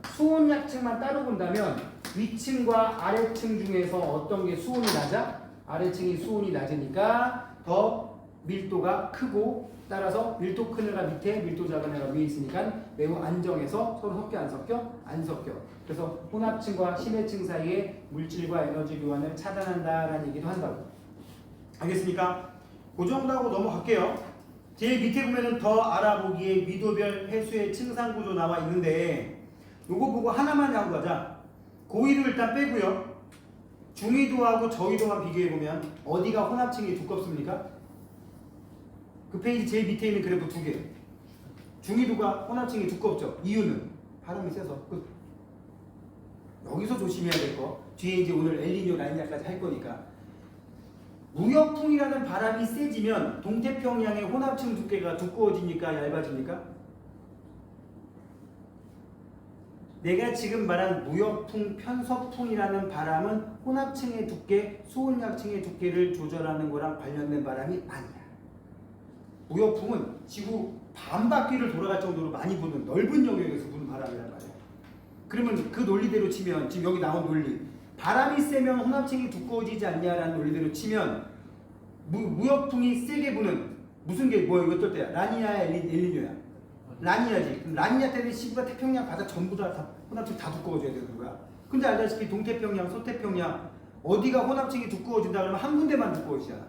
수온약층만 따로 본다면 위층과 아래층 중에서 어떤 게 수온이 낮아? 아래층이 수온이 낮으니까 더 밀도가 크고 따라서 밀도 큰 애가 밑에 밀도 작은 애가 위에 있으니까 매우 안정해서 서로 섞여 안 섞여? 안 섞여. 그래서 혼합층과 심해층 사이에 물질과 에너지 교환을 차단한다라는 얘기도 한다고. 알겠습니까? 그 정도 하고 넘어갈게요. 제일 밑에 보면은 더 알아보기에 위도별 해수의 층상 구조 나와 있는데 요거 보고 하나만 양보하자. 고위도 일단 빼고요. 중위도하고 저위도만 비교해보면 어디가 혼합층이 두껍습니까? 그 페이지 제일 밑에 있는 그래프 두 개. 중위도가 혼합층이 두껍죠. 이유는 바람이 세서. 여기서 조심해야 될 거. 뒤에 이제 오늘 엘니뇨 라니냐까지 할 거니까. 무역풍이라는 바람이 세지면 동태평양의 혼합층 두께가 두꺼워집니까? 얇아집니까? 내가 지금 말한 무역풍, 편서풍이라는 바람은 혼합층의 두께, 수온약층의 두께를 조절하는 거랑 관련된 바람이 아니야. 무역풍은 지구 반바퀴를 돌아갈 정도로 많이 부는 넓은 영역에서 부는 바람이란 말이야. 그러면 그 논리대로 치면 지금 여기 나온 논리, 바람이 세면 혼합층이 두꺼워지지 않냐라는 논리대로 치면 무역풍이 세게 부는 무슨 게 뭐야? 이거 어떨 때야? 라니냐야, 엘니뇨야? 라니냐지. 그럼 라니냐 때는 시부가 태평양 바다 전부 다 혼합층이 다 두꺼워져야 되는 거야. 근데 알다시피 동태평양, 서태평양 어디가 혼합층이 두꺼워진다 그러면 한 군데만 두꺼워지잖아.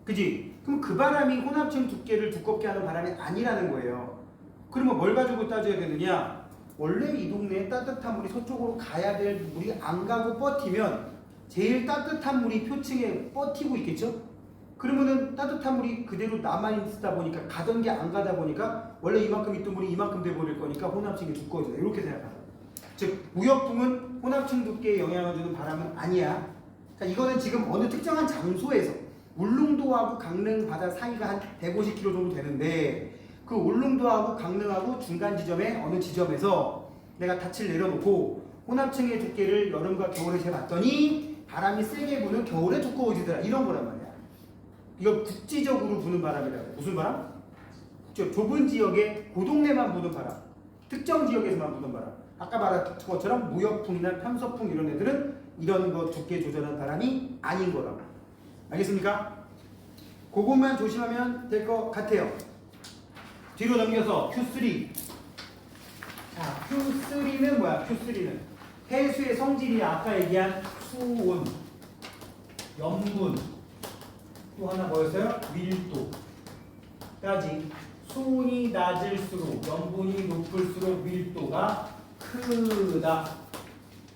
그지? 그럼 그 바람이 혼합층 두께를 두껍게 하는 바람이 아니라는 거예요. 그러면 뭘 가지고 따져야 되느냐? 원래 이 동네에 따뜻한 물이 서쪽으로 가야 될 물이 안 가고 버티면 제일 따뜻한 물이 표층에 버티고 있겠죠? 그러면은 따뜻한 물이 그대로 남아있다 보니까 가던 게 안 가다 보니까 원래 이만큼 있던 물이 이만큼 돼버릴 거니까 혼합층이 두꺼워진다. 이렇게 생각하라. 즉 무역풍은 혼합층 두께에 영향을 주는 바람은 아니야. 자, 이거는 지금 어느 특정한 장소에서 울릉도하고 강릉 바다 사이가 한 150km 정도 되는데 그 울릉도하고 강릉하고 중간 지점에 어느 지점에서 내가 닻을 내려놓고 혼합층의 두께를 여름과 겨울에 재봤더니 바람이 세게 부는 겨울에 두꺼워지더라. 이런 거란 말이야. 이거 국지적으로 부는 바람이라고. 무슨 바람? 좁은 지역에 그 동네만 부는 바람. 특정 지역에서만 부는 바람. 아까 말한 것처럼 무역풍이나 편서풍 이런 애들은 이런 거 두께 조절하는 바람이 아닌 거라고. 알겠습니까? 그것만 조심하면 될 것 같아요. 뒤로 넘겨서 Q3. 자, Q3는 뭐야? Q3는 해수의 성질이 아까 얘기한 수온, 염분, 또 하나 뭐였어요? 밀도까지. 수온이 낮을수록 염분이 높을수록 밀도가 크다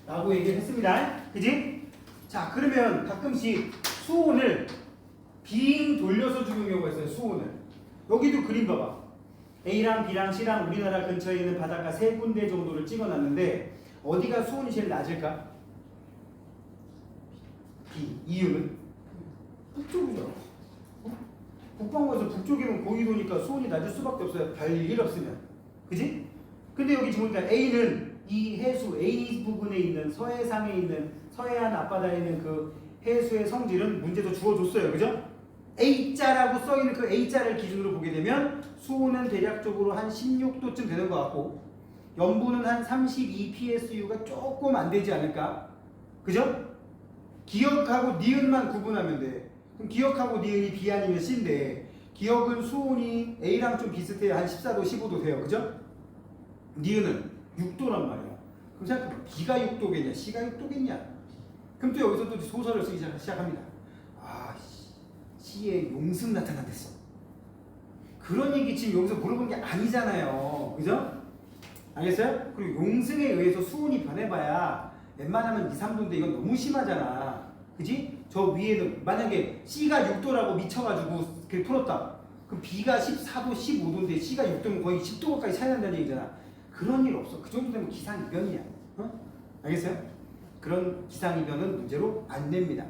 라고 얘기를 했습니다. 그지? 자, 그러면 가끔씩 수온을 빙 돌려서 주는 경우가 있어요. 수온을. 여기도 그림 봐봐. A랑 B랑 C랑 우리나라 근처에 있는 바닷가 3군데 정도를 찍어놨는데 어디가 수온이 제일 낮을까? B. 이유는? 북쪽이죠. 북방구에서 북쪽이면 고위도니까 수온이 낮을 수밖에 없어요. 별일 없으면. 그지? 근데 여기 지금 보니까 A는 이 해수 A 부분에 있는 서해상에 있는 서해안 앞바다에 있는 그 해수의 성질은 문제도 주어줬어요. 그죠? A자라고 써있는 그 A자를 기준으로 보게 되면 수온은 대략적으로 한 16도쯤 되는 것 같고 염분은 한 32 PSU가 조금 안 되지 않을까? 그죠? 기억하고 니은만 구분하면 돼. 그럼 기억하고 니은이 B 아니면 C인데 기억은 수온이 A랑 좀 비슷해요. 한 14도, 15도 돼요. 그죠? 니은은 6도란 말이야. 그럼 생각해봐. B가 6도겠냐? C가 6도겠냐? 그럼 또 여기서 또 소설을 쓰기 시작합니다. 아, C에 용승 나타났댔어. 그런 얘기 지금 여기서 물어본 게 아니잖아요. 그죠? 알겠어요? 그리고 용승에 의해서 수온이 변해봐야 웬만하면 2, 3도인데 이건 너무 심하잖아. 그지? 저 위에는 만약에 C가 6도라고 미쳐가지고 그렇게 풀었다. 그럼 B가 14도, 15도인데 C가 6도면 거의 10도 가까이 차이 난다는 얘기잖아. 그런 일 없어. 그 정도 되면 기상이변이야. 어? 알겠어요? 그런 기상이변은 문제로 안 냅니다.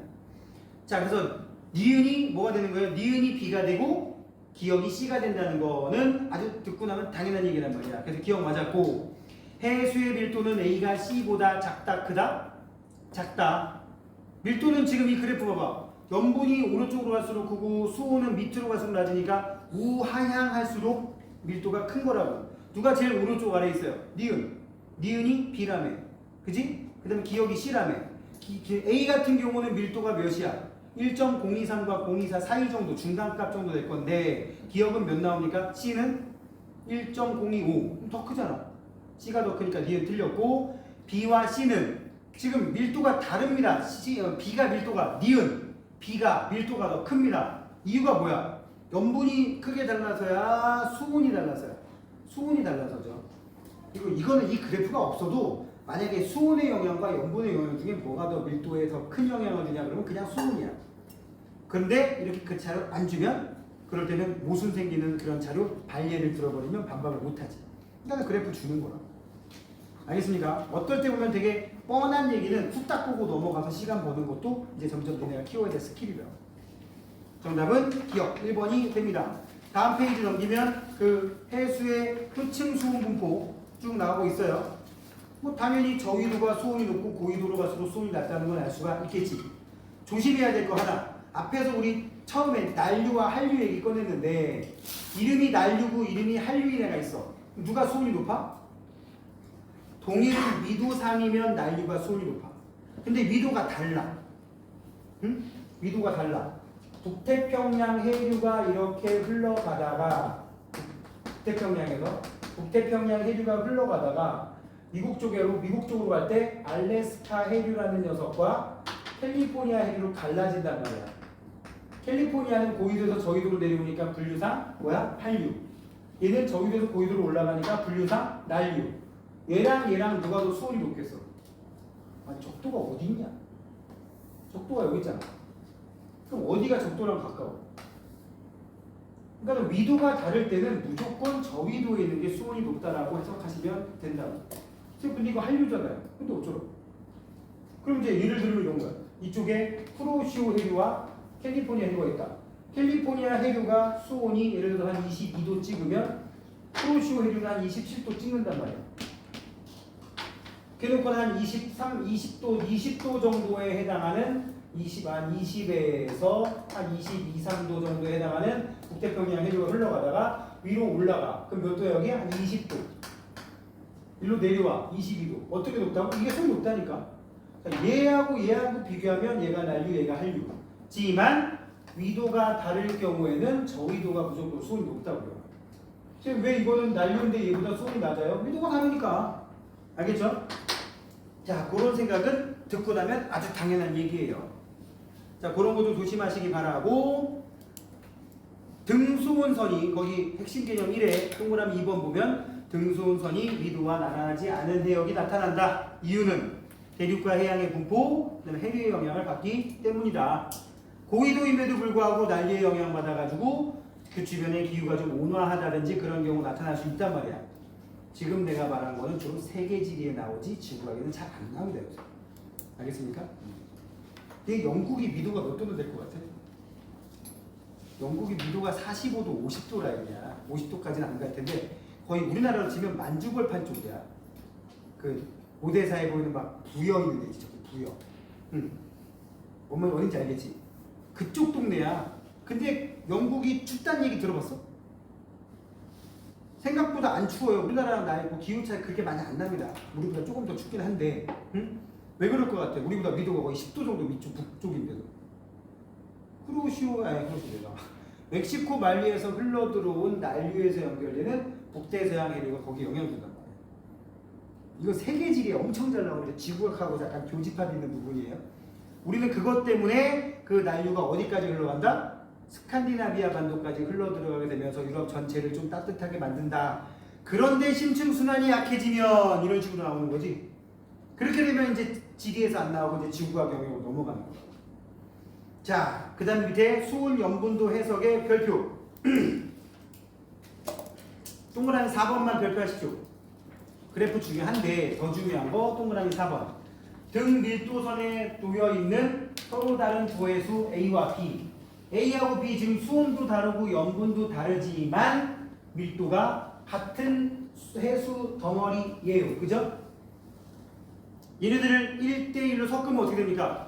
자, 그래서 니은이 뭐가 되는 거예요? 니은이 B가 되고 기억이 C가 된다는 거는 아주 듣고 나면 당연한 얘기란 말이야. 그래서 기억 맞았고 해수의 밀도는 A가 C보다 작다, 크다? 작다. 밀도는 지금 이 그래프 봐봐. 염분이 오른쪽으로 갈수록 크고 수온은 밑으로 갈수록 낮으니까 우하향할수록 밀도가 큰 거라고. 누가 제일 오른쪽 아래에 있어요? 니은. 니은이 B라며. 그지? 그 다음에 기억이 C라며. A 같은 경우는 밀도가 몇이야? 1.023과 024 사이 정도, 중간값 정도 될 건데 기억은 몇 나옵니까? C는 1.025. 더 크잖아. C가 더 크니까 니은 틀렸고 B와 C는 지금 밀도가 다릅니다. B가 밀도가 니은, B가 밀도가 더 큽니다. 이유가 뭐야? 염분이 크게 달라서야 수온이 달라서야. 수온이 달라서죠. 그리고 이거는 이 그래프가 없어도 만약에 수온의 영향과 염분의 영향 중에 뭐가 더 밀도에 더 큰 영향을 주냐 그러면 그냥 수온이야. 그런데 이렇게 그 자료 안 주면 그럴 때는 모순 생기는 그런 자료 발예를 들어버리면 반박을 못하지. 그러니까 그래프 주는 거라. 알겠습니까? 어떨 때 보면 되게 뻔한 얘기는 후딱 보고 넘어가서 시간 버는 것도 이제 점점 너네가 키워야 될 스킬이고요. 정답은 기억 1번이 됩니다. 다음 페이지 넘기면 그 해수의 표층 수온 분포 쭉 나오고 있어요. 뭐 당연히 저위도가 수온이 높고 고위도로 갈수록 수온이 낮다는 건 알 수가 있겠지. 조심해야 될 거 하나. 앞에서 우리 처음에 난류와 한류 얘기 꺼냈는데 이름이 난류고 이름이 한류인 애가 있어. 누가 수온이 높아? 동일 위도상이면 난류가 수온이 높아. 근데 위도가 달라. 응? 위도가 달라. 북태평양 해류가 이렇게 흘러가다가 북태평양 해류가 흘러가다가 미국 쪽으로 갈 때 알래스카 해류라는 녀석과 캘리포니아 해류로 갈라진단 말이야. 캘리포니아는 고위도에서 저위도로 내려오니까 분류상 뭐야? 한류. 얘는 저위도에서 고위도로 올라가니까 분류상 난류. 얘랑 누가 더 수온이 높겠어? 아니 적도가 어디 있냐? 적도가 여기 있잖아. 그럼 어디가 적도랑 가까워? 그러니까 위도가 다를 때는 무조건 저위도에 있는 게 수온이 높다라고 해석하시면 된다고. 근데 이거 한류잖아요. 근데 어쩌라고? 그럼 이제 예를 들면 이런 거야. 이쪽에 쿠로시오 해류와 캘리포니아 해류가 있다. 캘리포니아 해류가 수온이 예를 들어 한 22도 찍으면 쿠로시오 해류는 한 27도 찍는단 말이야. 그래놓고 한 23, 20도 정도에 해당하는 20에서 한 22, 3도 정도에 해당하는 북태평양 해류가 흘러가다가 위로 올라가. 그럼 몇 도야 여기? 한 20도. 일로 내려와. 22도. 어떻게 높다고? 이게 손이 높다니까. 자, 얘하고 비교하면 얘가 난류, 얘가 한류. 지만 위도가 다를 경우에는 저위도가 무조건 수온이 높다고요. 지금 왜 이거는 난류인데 얘보다 수온이 낮아요? 위도가 다르니까. 알겠죠? 자, 그런 생각은 듣고 나면 아주 당연한 얘기예요. 자, 그런 것도 조심하시기 바라고. 등수온선이 거기 핵심 개념 1에 동그라미 2번 보면 등수온선이 위도와 나란하지 않은 해역이 나타난다. 이유는 대륙과 해양의 분포, 그다음에 해류의 영향을 받기 때문이다. 고위도임에도 불구하고 난리에 영향받아가지고 그 주변의 기후가 좀 온화하다든지 그런 경우 나타날 수 있단 말이야. 지금 내가 말한 거는 주로 세계지리에 나오지 지구학에는 잘 안 나옵니다. 요새. 알겠습니까? 근데 영국이 미도가 몇 도나 될 것 같아? 영국이 미도가 45도, 50도 라인이야. 50도까지는 안 갈 텐데 거의 우리나라로 치면 만주벌판 쪽이야. 그 오대사에 보이는 막 부여 있는 데 있지, 부여. 뭔 어딘지 알겠지? 그쪽 동네야. 근데 영국이 춥다는 얘기 들어봤어? 생각보다 안 추워요. 우리나라랑 나이고 기후 차이 그렇게 많이 안 납니다. 우리보다 조금 더 춥긴 한데, 왜 그럴 것 같아? 우리보다 위도가 거의 10도 정도 밑쪽 북쪽인데도. 그러시오가 멕시코 말리에서 흘러들어온 난류에서 연결되는 북대서양 해류가 거기에 영향을 준단 말이에요. 이거 세계지리에 엄청 잘 나오는데 지구학하고 약간 교집합이 있는 부분이에요. 우리는 그것 때문에 그 난류가 어디까지 흘러간다? 스칸디나비아 반도까지 흘러들어가게 되면서 유럽 전체를 좀 따뜻하게 만든다. 그런데 심층 순환이 약해지면 이런 식으로 나오는 거지. 그렇게 되면 이제 지리에서 안 나오고 이제 지구학 영역으로 넘어가는 거예요. 자, 그 다음 밑에 수온 염분도 해석의 별표. 동그라미 4번만 별표하십시오. 그래프 중요한데 더 중요한 거 동그라미 4번. 등 밀도선에 놓여 있는 서로 다른 두 해수 A와 B. A하고 B 지금 수온도 다르고 염분도 다르지만 밀도가 같은 해수 덩어리예요. 그죠? 얘네들을 1대1로 섞으면 어떻게 됩니까?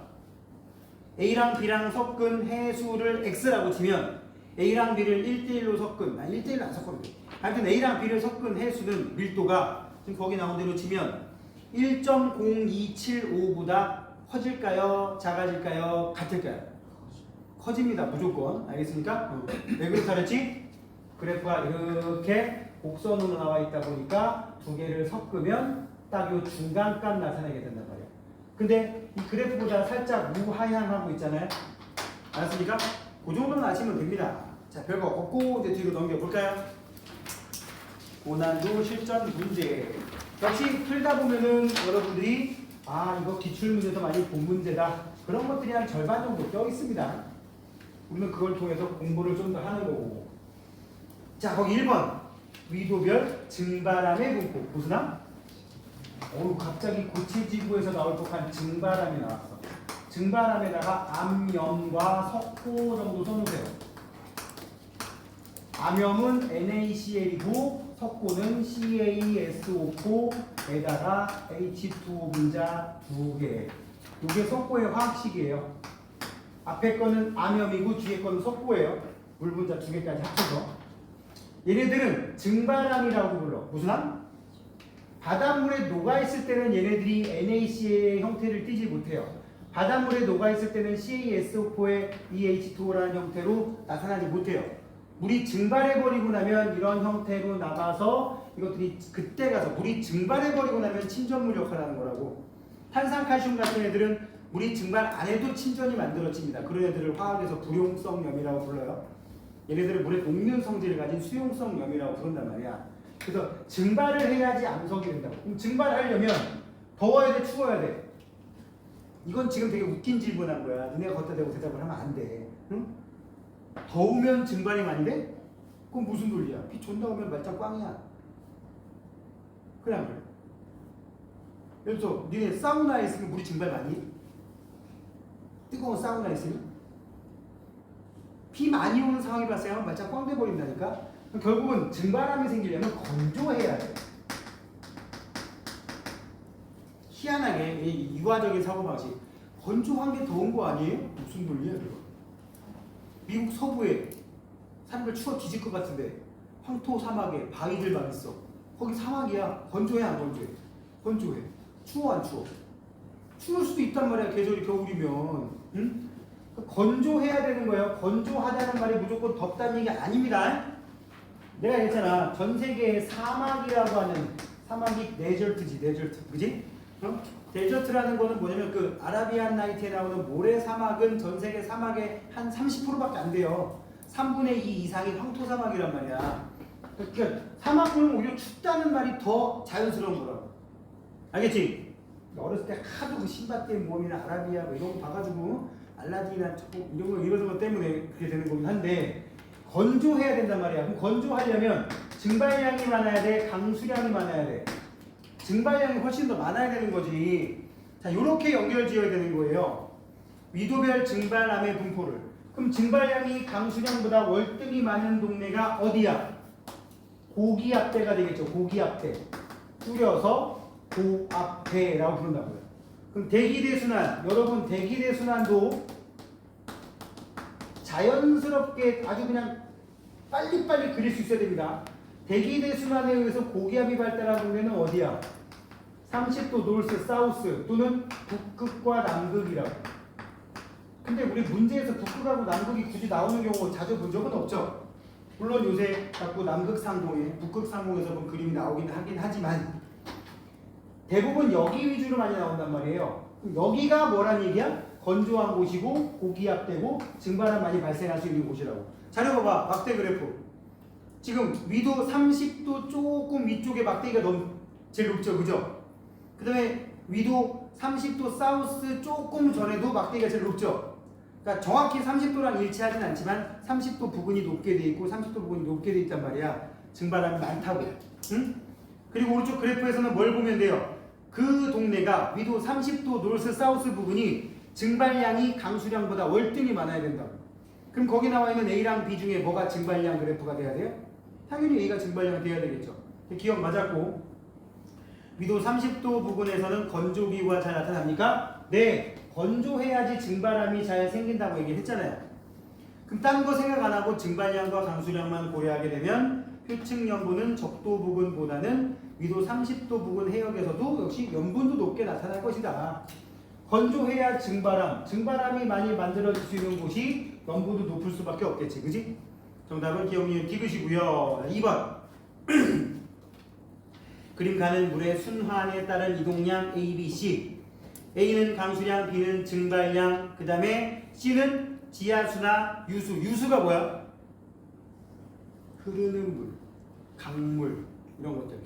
A랑 B랑 섞은 해수를 X라고 치면 A랑 B를 1대1로 섞은, 1대1로 안 섞어도 돼. 하여튼 A랑 B를 섞은 해수는 밀도가 지금 거기 나온 대로 치면 1.0275보다 커질까요? 작아질까요? 같을까요? 커집니다. 무조건. 알겠습니까? 왜 그렇다 그랬지? 그래프가 이렇게 곡선으로 나와 있다 보니까 두 개를 섞으면 딱 이 중간값 나타내게 된단 말이에요. 근데 이 그래프보다 살짝 우하향하고 있잖아요. 알았습니까? 그 정도는 아시면 됩니다. 자, 별거 없고 이제 뒤로 넘겨볼까요? 고난도 실전 문제. 역시 풀다 보면은 여러분들이 이거 기출문제에서 많이 본 문제다. 그런 것들이 한 절반 정도 껴 있습니다. 우리는 그걸 통해서 공부를 좀 더 하는 거고. 자, 거기 1번. 위도별 증바람의 분포. 무슨 함? 갑자기 고체지구에서 나올 법한 증바람이 나왔어. 증바람에다가 암염과 석고 정도 써놓으세요. 암염은 NaCl이고 석고는 CaSO4에다가 H2O 분자 2개. 이게 석고의 화학식이에요. 앞에 거는 암염이고 뒤에 거는 석고예요. 물 분자 2개까지 합쳐서. 얘네들은 증바람이라고 불러. 무슨 함? 바닷물에 녹아있을 때는 얘네들이 NaCl의 형태를 띠지 못해요. 바닷물에 녹아있을 때는 CaSO4의 EH2O라는 형태로 나타나지 못해요. 물이 증발해버리고 나면 이런 형태로 나가서 이것들이 그때 가서 물이 증발해버리고 나면 친전물 역할을 하는 거라고. 탄산칼슘 같은 애들은 물이 증발 안 해도 친전이 만들어집니다. 그런 애들을 화학에서 불용성염이라고 불러요. 얘네들은 물에 녹는 성질을 가진 수용성염이라고 부른단 말이야. 그래서 증발을 해야지 암석이 된다고. 그럼 증발하려면 더워야 돼, 추워야 돼? 이건 지금 되게 웃긴 질문한 거야. 너네가 걷다 대고 대답을 하면 안 돼. 응? 더우면 증발이 많이 돼? 그건 무슨 논리야? 비 존나 오면 말짱 꽝이야. 그래 안 그래? 예를 들어서 니네 사우나에 있으면 물이 증발 많이 해? 뜨거운 사우나에 있으면? 비 많이 오는 상황이 발생하면 말짱 꽝 돼버린다니까? 결국은 증바람이 생기려면 건조해야 돼. 희한하게 이 유화적인 사고방식. 건조한 게 더운 거 아니에요? 무슨 논리야 그거? 미국 서부에 사람들 추워 뒤질 것 같은데 황토 사막에 바위들 막 있어. 거기 사막이야. 건조해 안 건조해? 건조해. 추워 안 추워? 추울 수도 있단 말이야. 계절이 겨울이면. 응? 건조해야 되는 거예요. 건조하다는 말이 무조건 덥다는 얘기 아닙니다. 내가 했잖아. 전 세계의 사막이라고 하는 사막이 데저트지, 데저트. 그지? 데저트라는 거는 뭐냐면 그 아라비안 나이트에 나오는 모래 사막은 전 세계 사막의 한 30%밖에 안 돼요. 3분의 2 이상이 황토 사막이란 말이야. 그러니까 사막은 오히려 춥다는 말이 더 자연스러운 거라고. 알겠지? 어렸을 때 하도 그 신밧드의 모험이나 아라비아 뭐 이런 거 봐가지고 알라딘이나 이런 거 이런 것 때문에 그렇게 되는 거긴 한데 건조해야 된단 말이야. 그럼 건조하려면 증발량이 많아야 돼, 강수량이 많아야 돼. 증발량이 훨씬 더 많아야 되는 거지. 자, 이렇게 연결 지어야 되는 거예요. 위도별 증발암의 분포를. 그럼 증발량이 강수량보다 월등히 많은 동네가 어디야? 고기압대가 되겠죠. 고기압대. 줄여서 고압대라고 부른다고요. 그럼 대기대순환. 여러분 대기대순환도 자연스럽게 아주 그냥 빨리빨리 그릴 수 있어야 됩니다. 대기대순환에 의해서 고기압이 발달한 동네는 어디야? 30도 노스, 사우스 또는 북극과 남극이라고. 근데 우리 문제에서 북극하고 남극이 굳이 나오는 경우 자주 본 적은 없죠. 물론 요새 자꾸 남극 상공에 북극 상공에서 본 그림이 나오긴 하긴 하지만 대부분 여기 위주로 많이 나온단 말이에요. 여기가 뭐란 얘기야? 건조한 곳이고 고기압되고 증발함 많이 발생할 수 있는 곳이라고. 자료 봐봐. 막대 그래프. 지금 위도 30도 조금 위쪽에 막대기가 제일 높죠. 그죠? 그 다음에 위도 30도 사우스 조금 전에도 막대기가 제일 높죠. 그러니까 정확히 30도랑 일치하진 않지만 30도 부근이 높게 돼 있고 30도 부근이 높게 돼 있단 말이야. 증발함이 많다고. 응? 그리고 오른쪽 그래프에서는 뭘 보면 돼요? 그 동네가 위도 30도 노스 사우스 부분이 증발량이 강수량보다 월등히 많아야 된다고. 그럼 거기 나와 있는 A랑 B 중에 뭐가 증발량 그래프가 돼야 돼요? 당연히 A가 증발량이 돼야 되겠죠. 기억 맞았고. 위도 30도 부근에서는 건조기후가 잘 나타납니까? 네, 건조해야지 증발함이 잘 생긴다고 얘기했잖아요. 그럼 딴 거 생각 안 하고 증발량과 강수량만 고려하게 되면 표층 염분은 적도 부근보다는 위도 30도 부근 해역에서도 역시 염분도 높게 나타날 것이다. 건조해야 증발함이 많이 만들어질 수 있는 곳이 염분도 높을 수밖에 없겠지, 그지? 정답은 기억니은 디귿이고요. 2번. 그림 가는 물의 순환에 따른 이동량 A, B, C. A는 강수량, B는 증발량, 그 다음에 C는 지하수나 유수. 유수가 뭐야? 흐르는 물, 강물 이런 것들.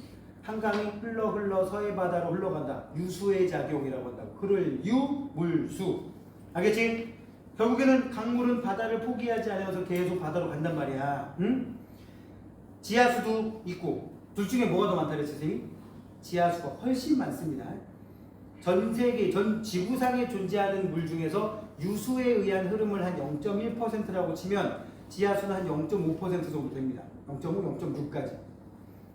한강이 흘러 서해 바다로 흘러간다. 유수의 작용이라고 한다고. 흐를 유, 물, 수. 알겠지? 결국에는 강물은 바다를 포기하지 않으면서 계속 바다로 간단 말이야. 응? 지하수도 있고. 둘 중에 뭐가 더 많다 그랬지, 선생님? 지하수가 훨씬 많습니다. 전 세계, 전 지구상에 존재하는 물 중에서 유수에 의한 흐름을 한 0.1%라고 치면 지하수는 한 0.5% 정도 됩니다. 0.5, 0.6까지.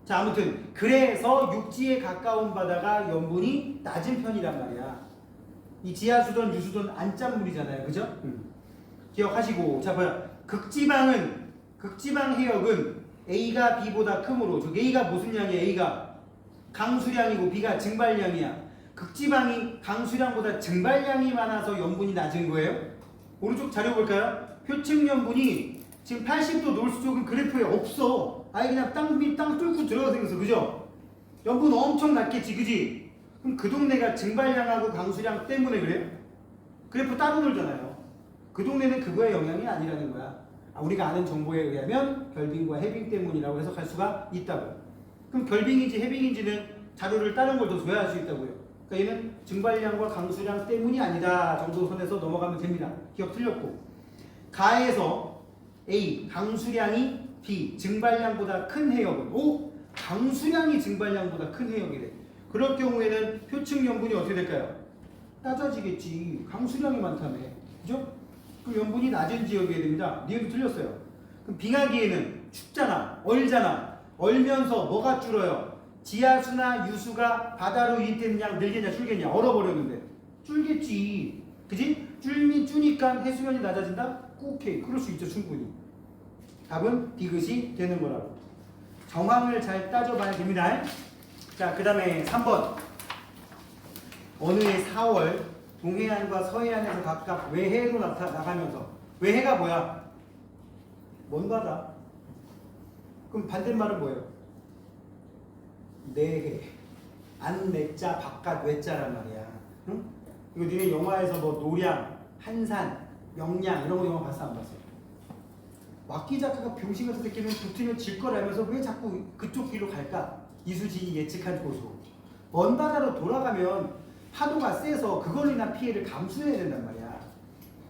자, 아무튼 그래서 육지에 가까운 바다가 염분이 낮은 편이란 말이야. 이 지하수든 유수든 안짠물이잖아요. 그죠? 기억하시고. 자, 봐요. 극지방 해역은 A가 B보다 크므로, 저 A가 무슨 양이야? A가 강수량이고 B가 증발량이야. 극지방이 강수량보다 증발량이 많아서 염분이 낮은 거예요. 오른쪽 자료 볼까요? 표층 염분이 지금 80도 노스 쪽은 그래프에 없어. 아예 그냥 땅 뚫고 들어가 생겼어. 그죠? 염분 엄청 낮겠지. 그지? 그럼 그 동네가 증발량하고 강수량 때문에 그래요? 그래프 따로 놀잖아요. 그 동네는 그거의 영향이 아니라는 거야. 우리가 아는 정보에 의하면 결빙과 해빙 때문이라고 해석할 수가 있다고. 그럼 결빙인지 해빙인지는 자료를 다른 걸 더 줘야 할 수 있다고요. 그러니까 얘는 증발량과 강수량 때문이 아니다 정도 선에서 넘어가면 됩니다. 기억 틀렸고. 가에서 A, 강수량이 B, 증발량보다 큰 해역은 O, 강수량이 증발량보다 큰 해역이래. 그럴 경우에는 표층 염분이 어떻게 될까요? 낮아지겠지. 강수량이 많다며. 그죠? 그럼 염분이 낮은 지역이어야 됩니다. 니은도 틀렸어요. 그럼 빙하기에는 춥잖아. 얼잖아. 얼면서 뭐가 줄어요? 지하수나 유수가 바다로 유입되는 양 늘겠냐 줄겠냐? 얼어버렸는데. 줄겠지. 그지? 줄니까 해수면이 낮아진다? 오케이. 그럴 수 있죠, 충분히. 답은 디귿이 되는 거라고. 정황을 잘 따져봐야 됩니다. 자, 그 다음에 3번. 어느 해 4월 동해안과 서해안에서 각각 외해로 나가면서, 외해가 뭐야? 먼 바다. 그럼 반대말은 뭐예요? 내해. 안 내자 바깥 외자란 말이야. 응? 이거 니네 영화에서 뭐 노량, 한산, 영양 이런 거 영화 봤어 안 봤어? 왁기 작가가 병신 같은 새끼는 붙으면 질 거라면서 왜 자꾸 그쪽 길로 갈까? 이수진이 예측한 곳으로. 먼 바다로 돌아가면 파도가 세서 그걸로 인한 피해를 감수해야 된단 말이야.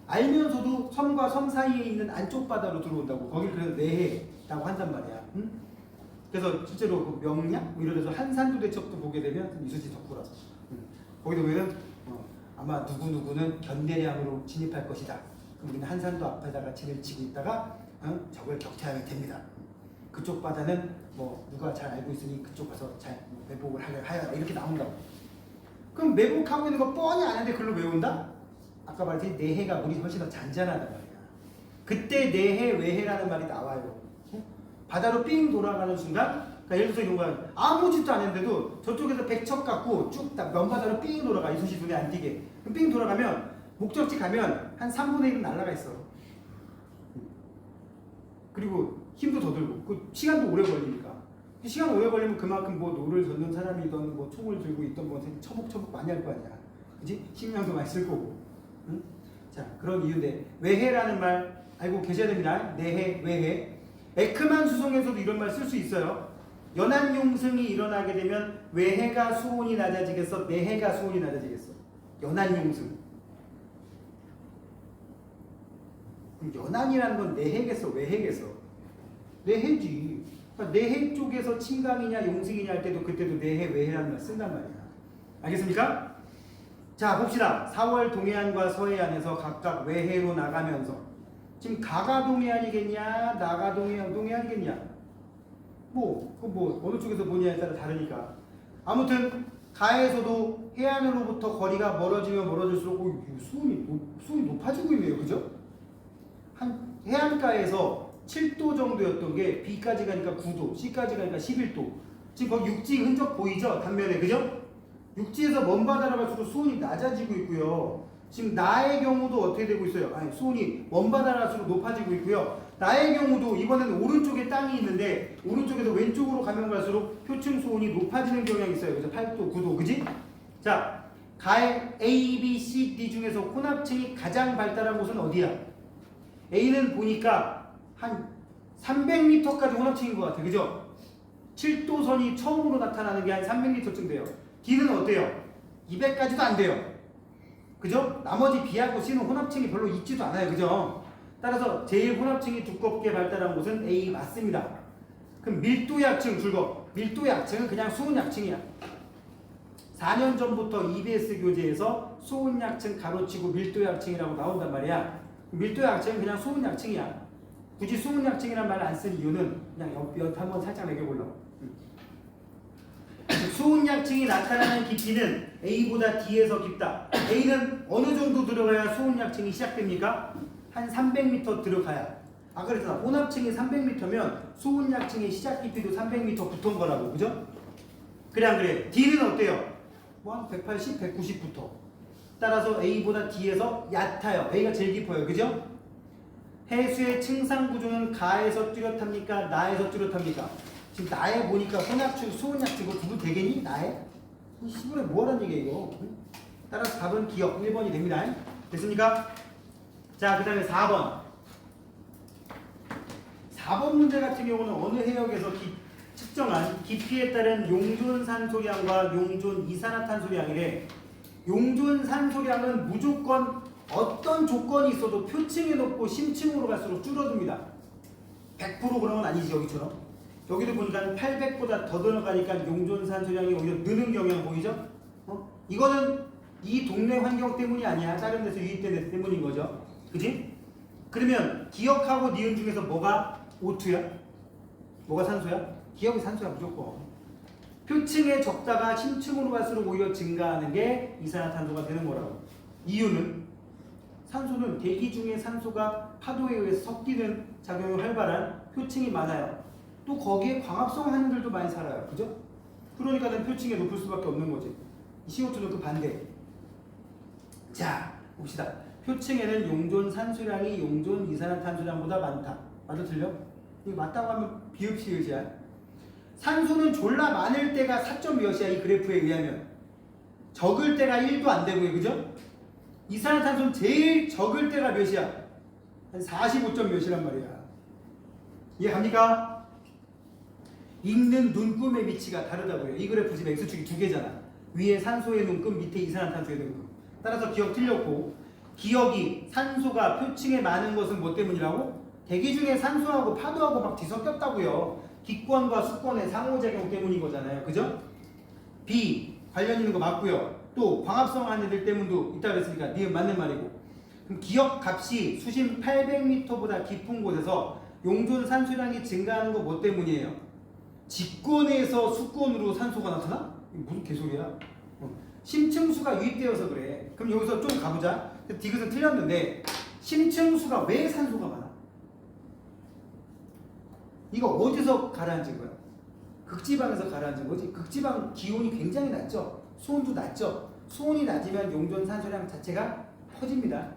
알면서도 섬과 섬 사이에 있는 안쪽 바다로 들어온다고. 거길 그래서 내해라고 한단 말이야. 응? 그래서 실제로 그 명량 뭐 이런 데서 한산도 대첩도 보게 되면 이수지 덕후라서 거기도 보면 아마 누구누구는 견대량으로 진입할 것이다. 그럼 우리는 한산도 앞에다가 진을 치고 있다가 적을 격퇴하면 됩니다. 그쪽 바다는 뭐 누가 잘 알고 있으니 그쪽 가서 잘 매복을 하여 이렇게 나온다고. 그럼 매복하고 있는 거 뻔히 아는데 글로 외운다? 아까 말했듯이 내해가 물이 훨씬 더 잔잔하단 말이야. 그때 내해 외해라는 말이 나와요. 바다로 삥 돌아가는 순간, 그러니까 예를 들어서 이런 거야. 아무 짓도 안 했는데도 저쪽에서 백척 갖고 쭉 먼바다로 삥 돌아가. 이수시 눈에 안 띄게. 삥 돌아가면 목적지 가면 한 3분의 1은 날아가 있어. 그리고 힘도 더 들고 그 시간도 오래 걸리니까. 시간 오래 걸리면 그만큼 뭐 노를 젓는 사람이든 뭐 총을 들고 있던 뭐 처복처복 많이 할 거 아니야. 그지? 식량도 많이 쓸 거고. 응? 자, 그런 이유인데 외해라는 말 알고 계셔야 됩니다. 내해, 외해. 에크만 수송에서도 이런 말 쓸 수 있어요. 연안용승이 일어나게 되면 외해가 수온이 낮아지겠어? 내해가 수온이 낮아지겠어? 연안용승. 연안이라는 건 내해겠어? 외해겠어? 내해지. 그러니까 내해 쪽에서 침강이냐 용승이냐 할 때도 그때도 내해, 외해라는 말 쓴단 말이야. 알겠습니까? 자, 봅시다. 4월 동해안과 서해안에서 각각 외해로 나가면서 지금 가가 동해안이겠냐, 나가 동해안이겠냐? 뭐 어느 쪽에서 보냐에 따라 다르니까. 아무튼 가에서도 해안으로부터 거리가 멀어지면 멀어질수록 수온이 높아지고 있네요, 그죠? 한 해안가에서 7도 정도였던 게 B까지 가니까 9도, C까지 가니까 11도. 지금 거기 육지 흔적 보이죠? 단면에, 그죠? 육지에서 먼 바다로 갈수록 수온이 낮아지고 있고요. 지금 나의 경우도 어떻게 되고 있어요? 아니, 수온이 먼 바다로 갈수록 높아지고 있고요. 나의 경우도 이번에는 오른쪽에 땅이 있는데 오른쪽에서 왼쪽으로 가면 갈수록 표층 수온이 높아지는 경향이 있어요. 그죠? 8도, 9도, 그지? 자, 가의 A, B, C, D 중에서 혼합층이 가장 발달한 곳은 어디야? A는 보니까 한 300m까지 혼합층인 것 같아. 그죠? 7도선이 처음으로 나타나는 게 한 300m쯤 돼요. D는 어때요? 200까지도 안 돼요. 그죠? 나머지 B하고 C는 혼합층이 별로 있지도 않아요. 그죠? 따라서 제일 혼합층이 두껍게 발달한 곳은 A 맞습니다. 그럼 밀도 약층 밀도 약층은 그냥 수온 약층이야. 4년 전부터 EBS 교재에서 수온 약층 가로치고 밀도 약층이라고 나온단 말이야. 밀도 약층은 그냥 수온 약층이야. 굳이 수온 약층이란 말을 안 쓴 이유는 그냥 연 한번 살짝 매겨보려고. 수온 약층이 나타나는 깊이는 A보다 D에서 깊다. A는 어느 정도 들어가야 수온 약층이 시작됩니까? 한 300m 들어가야. 아까 그랬잖아. 혼합층이 300m면 수온 약층의 시작 깊이도 300m 붙은 거라고. 그죠? 그래 안 그래? D는 어때요? 뭐 한 180, 190 붙어. 따라서 A보다 D에서 얕아요. A가 제일 깊어요. 그죠? 해수의 층상 구조는 가에서 뚜렷합니까? 나에서 뚜렷합니까? 지금 나에 보니까 혼합층, 수온약층 그거 구분 되겠니? 나에? 시골에 뭐하란 얘기야 이거? 따라서 답은 기억 1번이 됩니다. 됐습니까? 자, 그 다음에 4번. 4번 문제 같은 경우는 어느 해역에서 측정한 깊이에 따른 용존 산소량과 용존 이산화탄소량이래. 용존 산소량은 무조건 어떤 조건이 있어도 표층이 높고 심층으로 갈수록 줄어듭니다. 100% 그런 건 아니지 여기처럼. 여기도 보니까 800보다 더 들어가니까 용존 산소량이 오히려 느는 경향 보이죠? 이거는 이 동네 환경 때문이 아니야. 다른 데서 유입된 때문인 거죠. 그지? 그러면 기억하고 니은 중에서 뭐가 O2야? 뭐가 산소야? 기억이 산소야 무조건. 표층에 적다가 심층으로 갈수록 오히려 증가하는 게 이산화탄소가 되는 거라고. 이유는 산소는 대기 중에 산소가 파도에 의해서 섞이는 작용이 활발한 표층이 많아요. 또 거기에 광합성 한들도 많이 살아요. 그죠? 그러니까 표층이 높을 수밖에 없는 거지. CO2는 그 반대. 자, 봅시다. 표층에는 용존 산소량이 용존 이산화탄소량보다 많다. 맞아 틀려? 이거 맞다고 하면 비읍시읒이야. 산소는 졸라 많을 때가 4점 몇이야 이 그래프에 의하면. 적을 때가 1도 안 되고요. 그죠? 이산화탄소는 제일 적을 때가 몇이야? 한 45점 몇이란 말이야. 이해갑니까? 읽는 눈금의 위치가 다르다고요. 이 그래프 지금 X축이 두 개잖아. 위에 산소의 눈금, 밑에 이산화탄소의 눈금. 따라서 기억 틀렸고, 기억이 산소가 표층에 많은 것은 뭐 때문이라고? 대기 중에 산소하고 파도하고 막 뒤섞였다고요. 기권과 수권의 상호작용 때문인 거잖아요. 그죠? B 관련 있는 거 맞고요. 또 광합성한 애들 때문도 있다 그랬으니까 니은 맞는 말이고. 그럼 기억 값이 수심 800m보다 깊은 곳에서 용존 산소량이 증가하는 거 뭐 때문이에요? 직권에서 수권으로 산소가 나타나? 이거 무슨 개소리야? 심층수가 유입되어서 그래. 그럼 여기서 좀 가보자. 디귿은 틀렸는데 심층수가 왜 산소가 많아? 이거 어디서 가라앉은 거야? 극지방에서 가라앉은 거지. 극지방 기온이 굉장히 낮죠. 수온도 낮죠. 수온이 낮으면 용존 산소량 자체가 퍼집니다.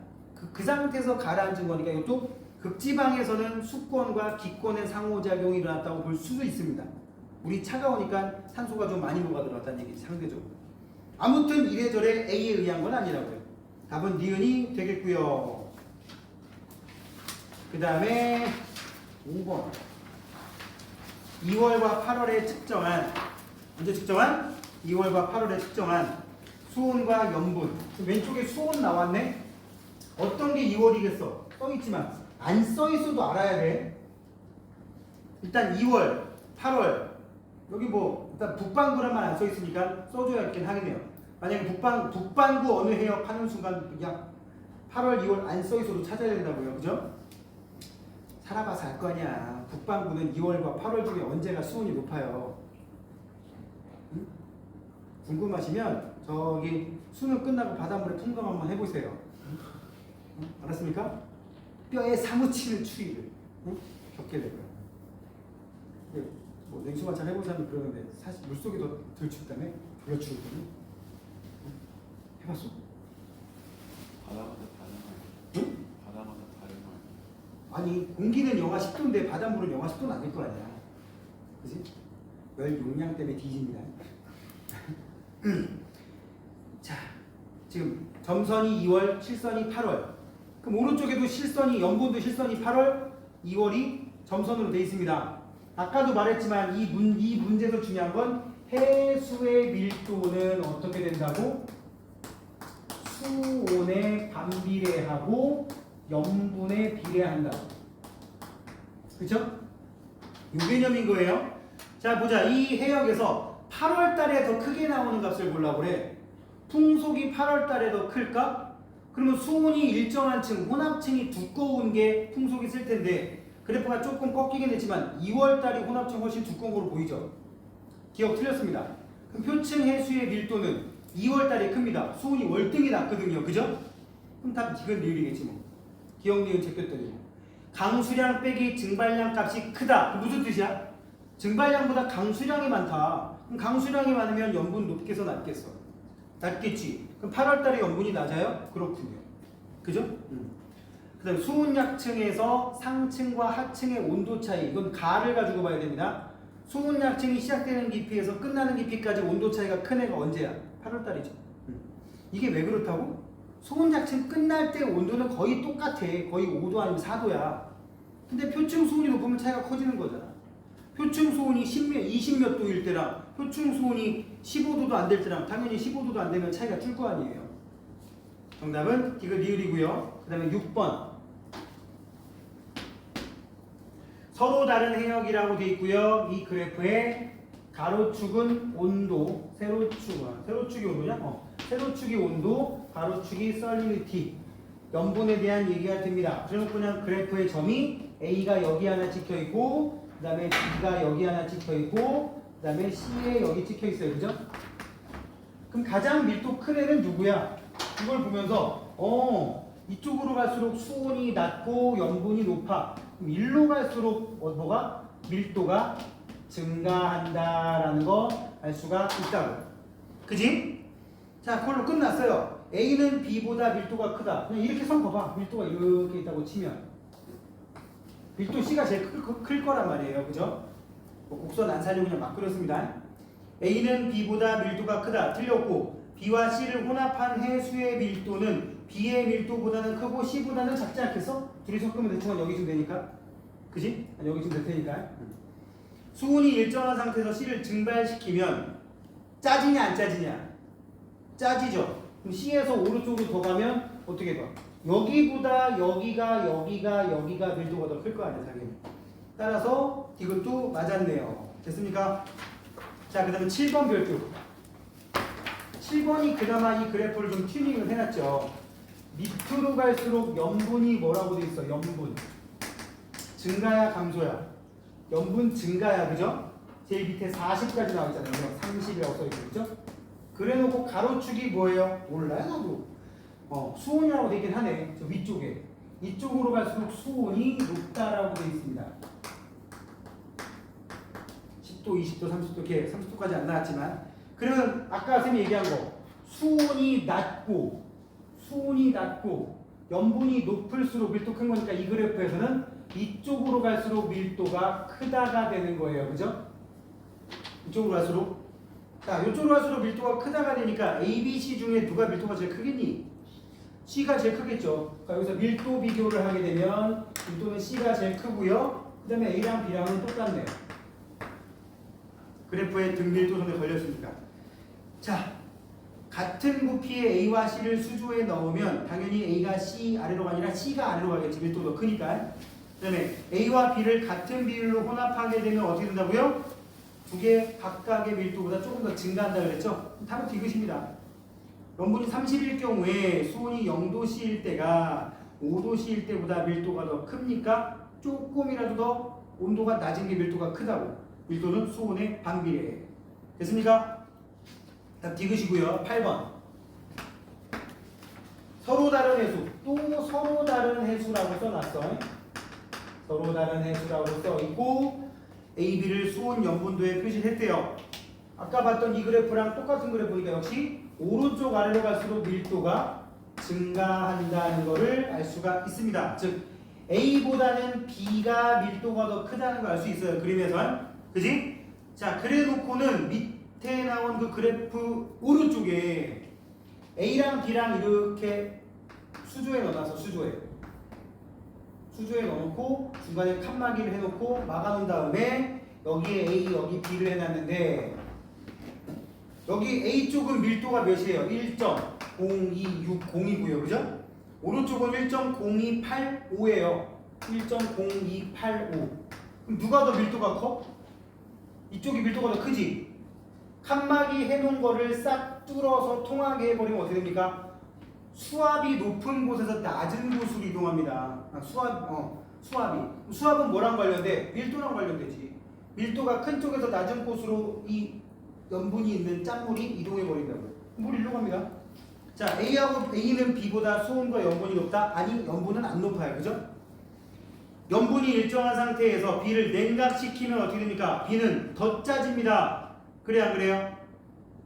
그 상태에서 가라앉은 거니까 이것도 극지방에서는 수권과 기권의 상호작용이 일어났다고 볼 수도 있습니다. 우리 차가우니까 산소가 좀 많이 녹아 들어왔다는 얘기지, 상대적으로. 아무튼 이래저래 A에 의한 건 아니라고요. 답은 니은이 되겠고요. 그 다음에 5번 2월과 8월에 측정한, 언제 측정한? 2월과 8월에 측정한 수온과 염분. 왼쪽에 수온 나왔네? 어떤 게 2월이겠어? 써있지만 안 써있어도 알아야 돼. 일단 2월, 8월 여기 뭐 일단 북반구란만 안 써있으니까 써줘야겠긴 하겠네요. 만약에 북반구 어느 해역 하는 순간 그냥 8월, 2월 안 써있어도 찾아야 된다고요. 그죠? 살아봐서 알 거 아니야. 북반구는 2월과 8월 중에 언제가 수온이 높아요. 응? 궁금하시면 저기 수능 끝나고 바닷물에 통감 한번 해보세요. 응? 알았습니까? 뼈에 사무치는 추위를 겪게 되고요. 뭐 냉수마찰 해본 사람이 그러는데 사실 물속이 더 덜 춥다며? 별로 추우더니? 해봤어? 바다마다 다른 말. 응? 바다마다 다른 말. 아니 공기는 영하 10도인데 바닷물은 영하 10도는 아닐 거 아니야. 그지? 열 용량 때문에 뒤집니다. 자, 지금 점선이 2월, 실선이 8월. 그럼 오른쪽에도 실선이, 염분도 실선이 8월, 2월이 점선으로 되어 있습니다. 아까도 말했지만 이 문제에서 중요한 건 해수의 밀도는 어떻게 된다고? 수온에 반비례하고 염분에 비례한다고. 그쵸? 요 개념인 거예요. 자, 보자. 이 해역에서 8월 달에 더 크게 나오는 값을 보려고 그래. 풍속이 8월 달에 더 클까? 그러면 수온이 일정한 층, 혼합층이 두꺼운 게 풍속이 쓸 텐데 그래프가 조금 꺾이긴 했지만 2월 달이 혼합층 훨씬 두꺼운 거로 보이죠? 기억 틀렸습니다. 그럼 표층 해수의 밀도는 2월 달이 큽니다. 수온이 월등히 낮거든요. 그죠? 그럼 답 이건 니을이겠지 뭐. 기억 니은 제꼈더니 강수량 빼기 증발량 값이 크다. 무슨 뜻이야? 증발량보다 강수량이 많다. 그럼 강수량이 많으면 염분 높겠어 낮겠어? 낮겠지. 그럼 8월 달에 염분이 낮아요? 그렇군요. 그죠? 그 다음에 수온약층에서 상층과 하층의 온도 차이, 이건 가를 가지고 봐야 됩니다. 수온약층이 시작되는 깊이에서 끝나는 깊이까지 온도 차이가 큰 애가 언제야? 8월 달이죠. 이게 왜 그렇다고? 수온약층 끝날 때 온도는 거의 똑같아. 거의 5도 아니면 4도야. 근데 표층 수온이 높으면 차이가 커지는 거잖아. 표층 수온이 20몇 도일 때랑 표층 수온이 15도도 안 될 때랑 당연히 15도도 안 되면 차이가 줄 거 아니에요. 정답은 디귿 리을이고요. 그 다음에 6번 서로 다른 해역이라고 되어 있고요. 이 그래프의 가로축은 온도, 세로축이 온도냐? 세로축이 온도, 가로축이 썰리니티, 염분에 대한 얘기가 됩니다. 그러면 그냥 그래프의 점이 A가 여기 하나 찍혀 있고, 그 다음에 B가 여기 하나 찍혀 있고, 그 다음에 C에 여기 찍혀 있어요. 그죠? 그럼 가장 밀도 큰 애는 누구야? 이걸 보면서 이쪽으로 갈수록 수온이 낮고 염분이 높아. 그럼 일로 갈수록 뭐가? 밀도가 증가한다라는 거 알 수가 있다고. 그지? 자, 그걸로 끝났어요. A는 B보다 밀도가 크다. 그냥 이렇게 선 봐봐. 밀도가 이렇게 있다고 치면 밀도 C가 제일 클 거란 말이에요. 그죠? 뭐 곡선 안 살리고 그냥 막 그렸습니다. A는 B보다 밀도가 크다. 틀렸고 B와 C를 혼합한 해수의 밀도는 B의 밀도보다는 크고 C보다는 작지 않겠어? 둘이 섞으면 대충 여기쯤 되니까. 그지? 여기쯤 될 테니까. 수온이 일정한 상태에서 C를 증발시키면 짜지냐 안 짜지냐? 짜지죠. 그럼 C에서 오른쪽으로 더 가면 어떻게 봐? 여기보다 여기가 밀도가 더 클 거 아니야 당연히. 따라서 이것도 맞았네요. 됐습니까? 자, 그 다음에 7번 별표. 7번이 그나마 이 그래프를 좀 튜닝을 해놨죠. 밑으로 갈수록 염분이 뭐라고 돼 있어? 염분 증가야 감소야? 염분 증가야, 그죠? 제일 밑에 40까지 나와 있잖아요. 30이라고 써 있죠? 그래놓고 가로축이 뭐예요? 몰라요, 나도. 수온이라고 되긴 하네. 저 위쪽에. 이쪽으로 갈수록 수온이 높다라고 되어 있습니다. 10도, 20도, 30도, 이렇게 30도까지 안 나왔지만. 그러면 아까 선생님이 얘기한 거. 수온이 낮고 염분이 높을수록 밀도 큰 거니까 이 그래프에서는 이쪽으로 갈수록 밀도가 크다가 되는 거예요. 그죠? 이쪽으로 갈수록. 자, 이쪽으로 갈수록 밀도가 크다가 되니까 A, B, C 중에 누가 밀도가 제일 크겠니? C가 제일 크겠죠. 그러니까 여기서 밀도 비교를 하게 되면 밀도는 C가 제일 크고요. 그 다음에 A랑 B랑은 똑같네요. 그래프에 등밀도선에 걸렸으니까. 자, 같은 부피의 A와 C를 수조에 넣으면 당연히 A가 C 아래로가 아니라 C가 아래로 가겠지. 밀도가 더 크니까. 그 다음에 A와 B를 같은 비율로 혼합하게 되면 어떻게 된다고요? 두 개 각각의 밀도보다 조금 더 증가한다 그랬죠? 답은 이것입니다. 염분이 30일 경우에 수온이 0도씨일 때가 5도씨일 때보다 밀도가 더 큽니까? 조금이라도 더 온도가 낮은 게 밀도가 크다고. 밀도는 수온의 반비례. 됐습니까? 답 디귿이고요. 8번. 서로 다른 해수. 또 서로 다른 해수라고 써놨어. 서로 다른 해수라고 써있고 A, B를 수온 염분도에 표시를 했대요. 아까 봤던 이 그래프랑 똑같은 그래프니까 역시 오른쪽 아래로 갈수록 밀도가 증가한다는 것을 알 수가 있습니다. 즉 A보다는 B가 밀도가 더 크다는 걸 알 수 있어요. 그림에선. 그지? 자, 그래 놓고는 밑에 나온 그 그래프 오른쪽에 A랑 B랑 이렇게 수조에 넣어놔서 수조에 넣어놓고 중간에 칸막이를 해놓고 막아놓은 다음에 여기에 A, 여기 B를 해놨는데 여기 A 쪽은 밀도가 몇이에요? 1.0260이고요. 그죠? 오른쪽은 1.0285예요. 1.0285. 그럼 누가 더 밀도가 커? 이쪽이 밀도가 더 크지? 칸막이 해놓은 거를 싹 뚫어서 통하게 해버리면 어떻게 됩니까? 수압이 높은 곳에서 낮은 곳으로 이동합니다. 수압은 뭐랑 관련돼? 밀도랑 관련되지. 밀도가 큰 쪽에서 낮은 곳으로 이 염분이 있는 짠물이 이동해 버린다고요. 물 일로 갑니다. 자, A는 B보다 수온과 염분이 높다? 아니, 염분은 안 높아요. 그죠? 염분이 일정한 상태에서 B를 냉각시키면 어떻게 됩니까? B는 더 짜집니다. 그래 안 그래요?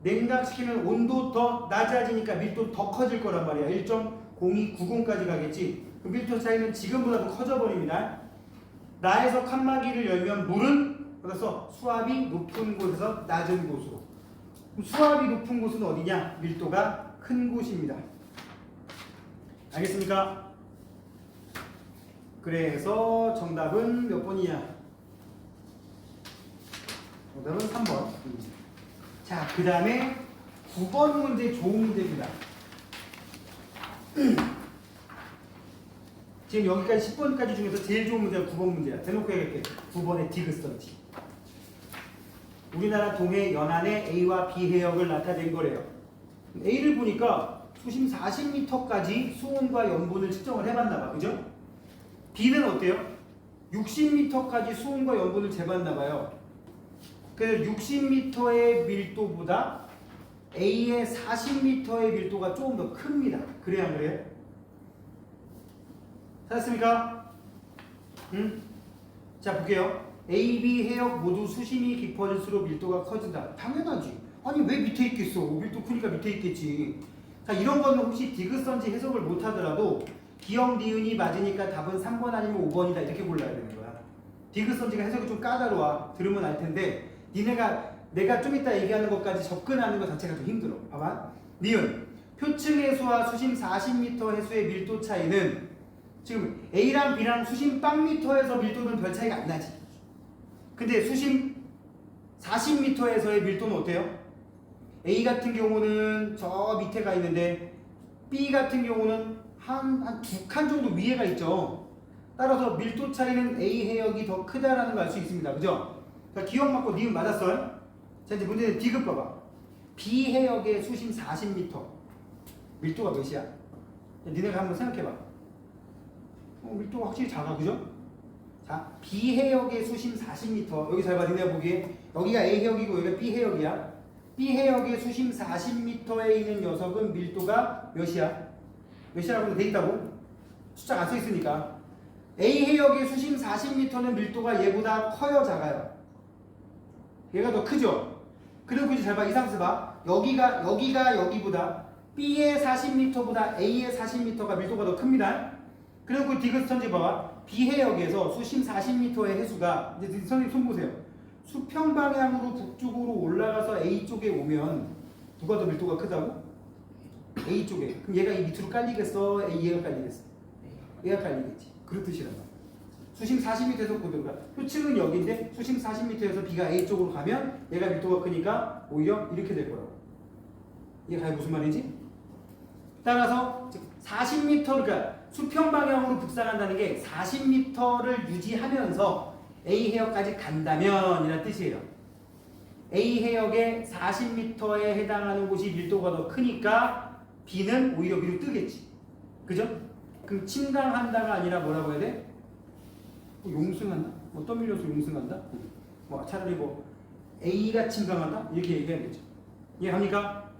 냉각시키면 온도 더 낮아지니까 밀도 더 커질 거란 말이야. 1.0290까지 가겠지. 그 밀도 차이는 지금보다 더 커져 버립니다. 나에서 칸막이를 열면 물은 그래서 수압이 높은 곳에서 낮은 곳으로. 수압이 높은 곳은 어디냐? 밀도가 큰 곳입니다. 알겠습니까? 그래서 정답은 몇 번이냐? 정답은 3번. 자, 그 다음에 9번 문제 좋은 문제입니다. 지금 여기까지 10번까지 중에서 제일 좋은 문제가 9번 문제야. 대놓고 얘기할게. 9번의 디귿선지. 우리나라 동해 연안의 A와 B 해역을 나타낸 거래요. A를 보니까 수심 40m까지 수온과 염분을 측정을 해봤나봐. 그죠? B는 어때요? 60m까지 수온과 염분을 재봤나봐요. 그래서 60m의 밀도보다 A의 40m의 밀도가 조금 더 큽니다. 그래야 안 그래요? 찾았습니까? 응? 자 볼게요. A, B 해역 모두 수심이 깊어질수록 밀도가 커진다. 당연하지. 아니 왜 밑에 있겠어? 밀도 크니까 밑에 있겠지. 자 이런 거는 혹시 디귿선지 해석을 못하더라도 기역 니은이 맞으니까 답은 3번 아니면 5번이다 이렇게 골라야 되는 거야. 디귿선지가 해석이 좀 까다로워. 들으면 알 텐데 니네가 내가 좀 이따 얘기하는 것까지 접근하는 것 자체가 좀 힘들어. 봐봐. 니은 표층 해수와 수심 40m 해수의 밀도 차이는 지금 A랑 B랑 수심 빵 미터에서 밀도는 별 차이가 안 나지. 근데 수심 40m에서의 밀도는 어때요? A 같은 경우는 저 밑에 가 있는데 B 같은 경우는 한 두 칸 정도 위에가 있죠. 따라서 밀도 차이는 A 해역이 더 크다라는 걸 알 수 있습니다. 그죠? 자, 기억 맞고 니은 맞았어요? 자, 이제 문제는 디귿 봐봐. B 해역의 수심 40m. 밀도가 몇이야? 니네가 한번 생각해봐. 밀도가 확실히 작아, 그죠? 자, B 해역의 수심 40m. 여기 잘 봐, 니네가 보기에. 여기가 A 해역이고 여기가 B 해역이야. B 해역의 수심 40m에 있는 녀석은 밀도가 몇이야? 몇이라고 돼 있다고? 숫자가 안 써 있으니까. A 해역의 수심 40m는 밀도가 얘보다 커요, 작아요? 얘가 더 크죠? 그리고 이제 잘 봐, 이상수 봐. 여기가 여기보다 B의 40m보다 A의 40m가 밀도가 더 큽니다. 그리고 그 디귿선지 봐봐. B 해역에서 수심 40m의 해수가 이제 선생님 손 보세요. 수평 방향으로 북쪽으로 올라가서 A 쪽에 오면 누가 더 밀도가 크다고? A 쪽에. 그럼 얘가 이 밑으로 깔리겠어? 얘가 깔리겠어? 얘가 깔리겠지. 그런 뜻이란 말이야. 수심 40m에서 고도가 표층은 여기인데 수심 40m에서 B가 A 쪽으로 가면 얘가 밀도가 크니까 오히려 이렇게 될 거라고. 이게 무슨 말이지? 따라서 40m 그러니까 수평 방향으로 북상한다는 게 40m를 유지하면서 A 해역까지 간다면 이란 뜻이에요. A 해역의 40m에 해당하는 곳이 밀도가 더 크니까 B는 오히려 위로 뜨겠지. 그죠? 그럼 침강한다가 아니라 뭐라고 해야 돼? 용승한다? 뭐 떠밀려서 용승한다? 뭐 차라리 뭐 A가 침강한다? 이렇게 얘기해야겠죠. 이해합니까?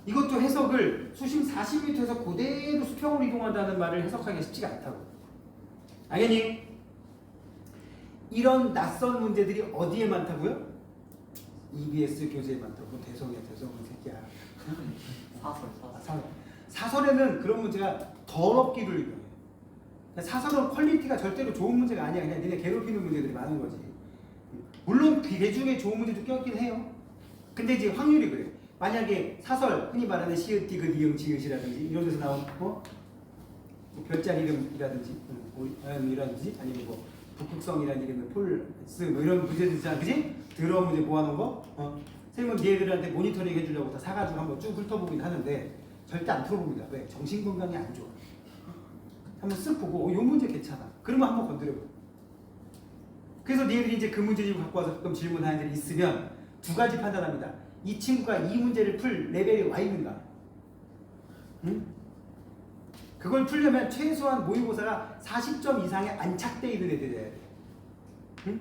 이것도 해석을 수심 40m에서 그대로 수평으로 이동한다는 말을 해석하기가 쉽지가 않다고. 알겠니? 이런 낯선 문제들이 어디에 많다고요? EBS 교재에 많다고. 대성이야, 새끼야. 사설에는 그런 문제가 더럽기를 유명해. 사설은 퀄리티가 절대로 좋은 문제가 아니야. 그냥 니네 괴롭히는 문제들이 많은 거지. 물론 그 중에 좋은 문제도 껴있긴 해요. 근데 이제 확률이 그래. 만약에 사설, 흔히 말하는 시읒, 디귿, 이응, 지읒이라든지 이런 데서 나온 뭐 별장 이름이라든지 이라든지 아니면 뭐 북극성이라는 이름의 폴스 뭐 이런 문제들 있잖아, 그지? 더러운 문제 모아놓은 거. 선생님은 얘들한테 모니터링 해주려고 다 사가지고 한번 쭉 훑어보긴 하는데 절대 안 풀어봅니다. 왜? 정신건강이 안 좋아. 한번 쓱 보고 요 문제 괜찮아. 그러면 한번 건드려봐. 그래서 니네들이 이제 그 문제집 갖고 와서 가끔 질문하는 애들이 있으면 두 가지 판단합니다. 이 친구가 이 문제를 풀 레벨이 와 있는가? 응? 그걸 풀려면 최소한 모의고사가 40점 이상에 안착돼 있는 애들이어야 돼. 응?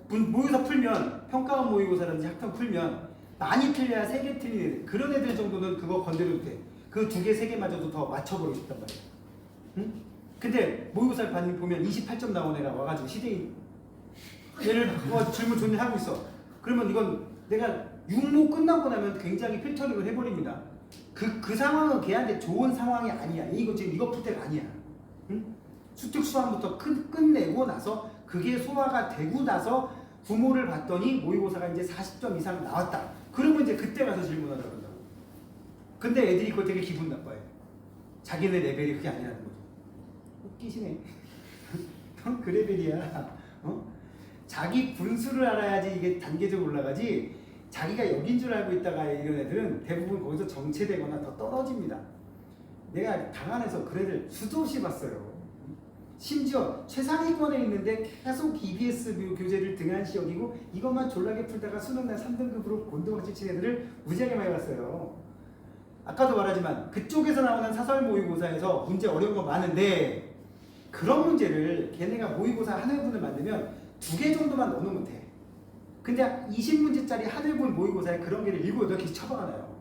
그러니까 모의고사 풀면 평가원 모의고사라든지 학평 풀면 많이 틀려야 3개 틀린 애들 그런 애들 정도는 그거 건드려도 돼. 그 2개, 3개마저도 더 맞춰보고 싶단 말이야. 응? 근데 모의고사를 보면 28점 나온 애가 와가지고 시대인 얘를 질문 존나 하고 있어. 그러면 이건 내가 육모 끝나고 나면 굉장히 필터링을 해버립니다. 그 상황은 걔한테 좋은 상황이 아니야. 이거 지금 이거 풀 때가 아니야. 응? 수특 수학부터 끝내고 나서 그게 소화가 되고 나서 부모를 봤더니 모의고사가 이제 40점 이상 나왔다. 그러면 이제 그때 가서 질문하라 그런다고. 근데 애들이 그거 되게 기분 나빠해. 자기네 레벨이 그게 아니라는 거죠. 웃기시네. 형 그 레벨이야. 자기 분수를 알아야지 이게 단계적으로 올라가지. 자기가 여긴 줄 알고 있다가 이런 애들은 대부분 거기서 정체되거나 더 떨어집니다. 내가 당안에서 그런 애들 수도 없이 봤어요. 심지어 최상위권에 있는데 계속 EBS 교재를 등한시 여기고 이것만 졸라게 풀다가 수능날 3등급으로 곤두박질 친 애들을 무지하게 많이 봤어요. 아까도 말하지만 그쪽에서 나오는 사설 모의고사에서 문제 어려운 거 많은데 그런 문제를 걔네가 모의고사 한 회분을 만들면 2개 정도만 넣어놓으면 돼. 근데 20문제짜리 한 회분 모의고사에 그런 게를 7, 8개씩 쳐박아놔요.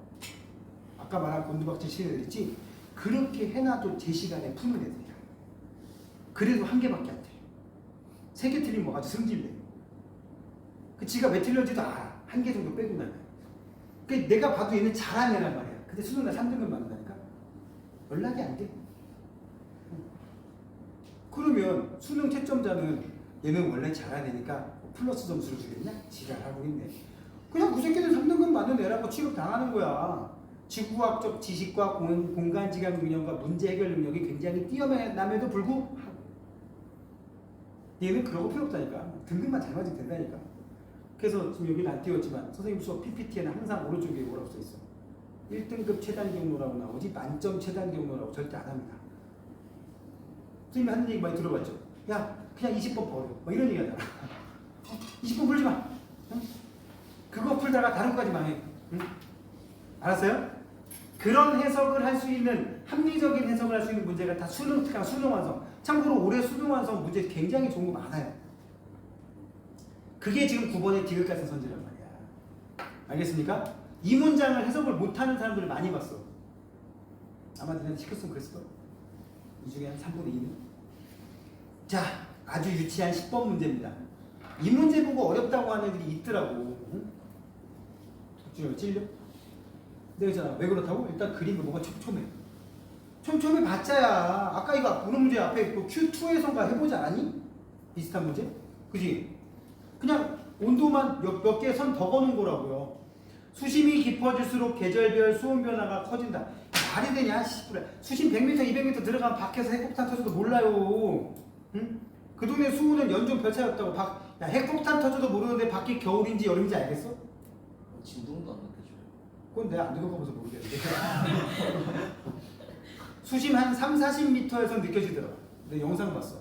아까 말한 곤두박질 치는 애들 있지? 그렇게 해놔도 제 시간에 푸는 애들이야. 그래도 한 개밖에 안 틀려. 3개 틀리면 뭐 아주 승질내. 그 지가 왜 틀렸지도 알아. 한 개 정도 빼고 나면. 그러니까 내가 봐도 얘는 잘하는 애란 말이야. 근데 수능 날 3등급 맞는다니까? 연락이 안 돼. 그러면 수능 채점자는 얘는 원래 잘하는 애니까 플러스 점수를 주겠냐? 지랄하고 있네. 그냥 그 새끼는 3등급 맞는 애라고 취급당하는 거야. 지구학적 지식과 공간지각 능력과 문제 해결 능력이 굉장히 뛰어남에도 불구하고 얘는 그러고 필요 없다니까. 등급만 잘 맞으면 된다니까. 그래서 지금 여기는 안 띄웠지만 선생님 수업 PPT에는 항상 오른쪽에 뭐라고 써있어. 1등급 최단 경로라고 나오지 만점 최단 경로라고 절대 안 합니다. 선생님이 하는 얘기 많이 들어봤죠? 야 그냥 20번 버려 뭐 이런 얘기 하잖아. 20번 풀지 마. 응? 그거 풀다가 다른 거까지 망해. 응? 알았어요? 그런 해석을 할 수 있는 합리적인 해석을 할 수 있는 문제가 다 수능 특강 수능 완성. 참고로 올해 수능 완성 문제 굉장히 좋은 거 많아요. 그게 지금 9번의 디귿 같은 선지란 말이야. 알겠습니까? 이 문장을 해석을 못하는 사람들을 많이 봤어. 아마 너네 시켰으면 그랬을 거야. 이 중에 한 3분의 2는. 자, 아주 유치한 10번 문제입니다. 이 문제 보고 어렵다고 하는 애들이 있더라고. 응? 덕준이 찔려? 내가 있잖아. 왜 그렇다고? 일단 그림을 뭐가 촘촘해. 촘촘해 봤자야. 아까 이거 보는 문제 앞에 그 Q2에선가 해보지 않았니? 비슷한 문제? 그지? 그냥 온도만 몇 개 선 더 거는 거라고요. 수심이 깊어질수록 계절별 수온 변화가 커진다. 말이 되냐? 수심 100m, 200m 들어가면 밖에서 핵폭탄 터져도 몰라요. 응? 그 동네 수온은 연중 별 차이 없다고. 야, 핵폭탄 터져도 모르는데 밖이 겨울인지 여름인지 알겠어? 진동도 안 느껴져요. 그건 내가 안 들어가봐서 모르겠는데. 수심 한 3, 40m에서 느껴지더라. 내가 영상 봤어.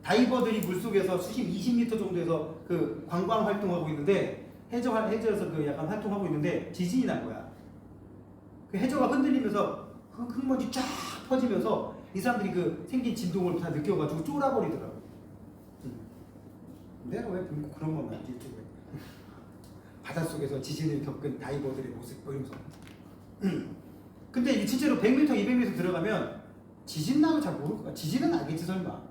다이버들이 물속에서 수심 20m 정도에서 그 관광 활동하고 있는데 해저에서 그 약간 활동하고 있는데 지진이 난 거야. 그 해저가 흔들리면서 흙먼지 쫙 퍼지면서 이 사람들이 그 생긴 진동을 다 느껴가지고 쫄아버리더라고. 내가 왜 그런 것만 유튜브에 바닷속에서 지진을 겪은 다이버들의 모습 보면서. 근데 이게 실제로 100m, 200m 들어가면 지진 나도 잘 모를 거야. 지진은 알겠지 설마.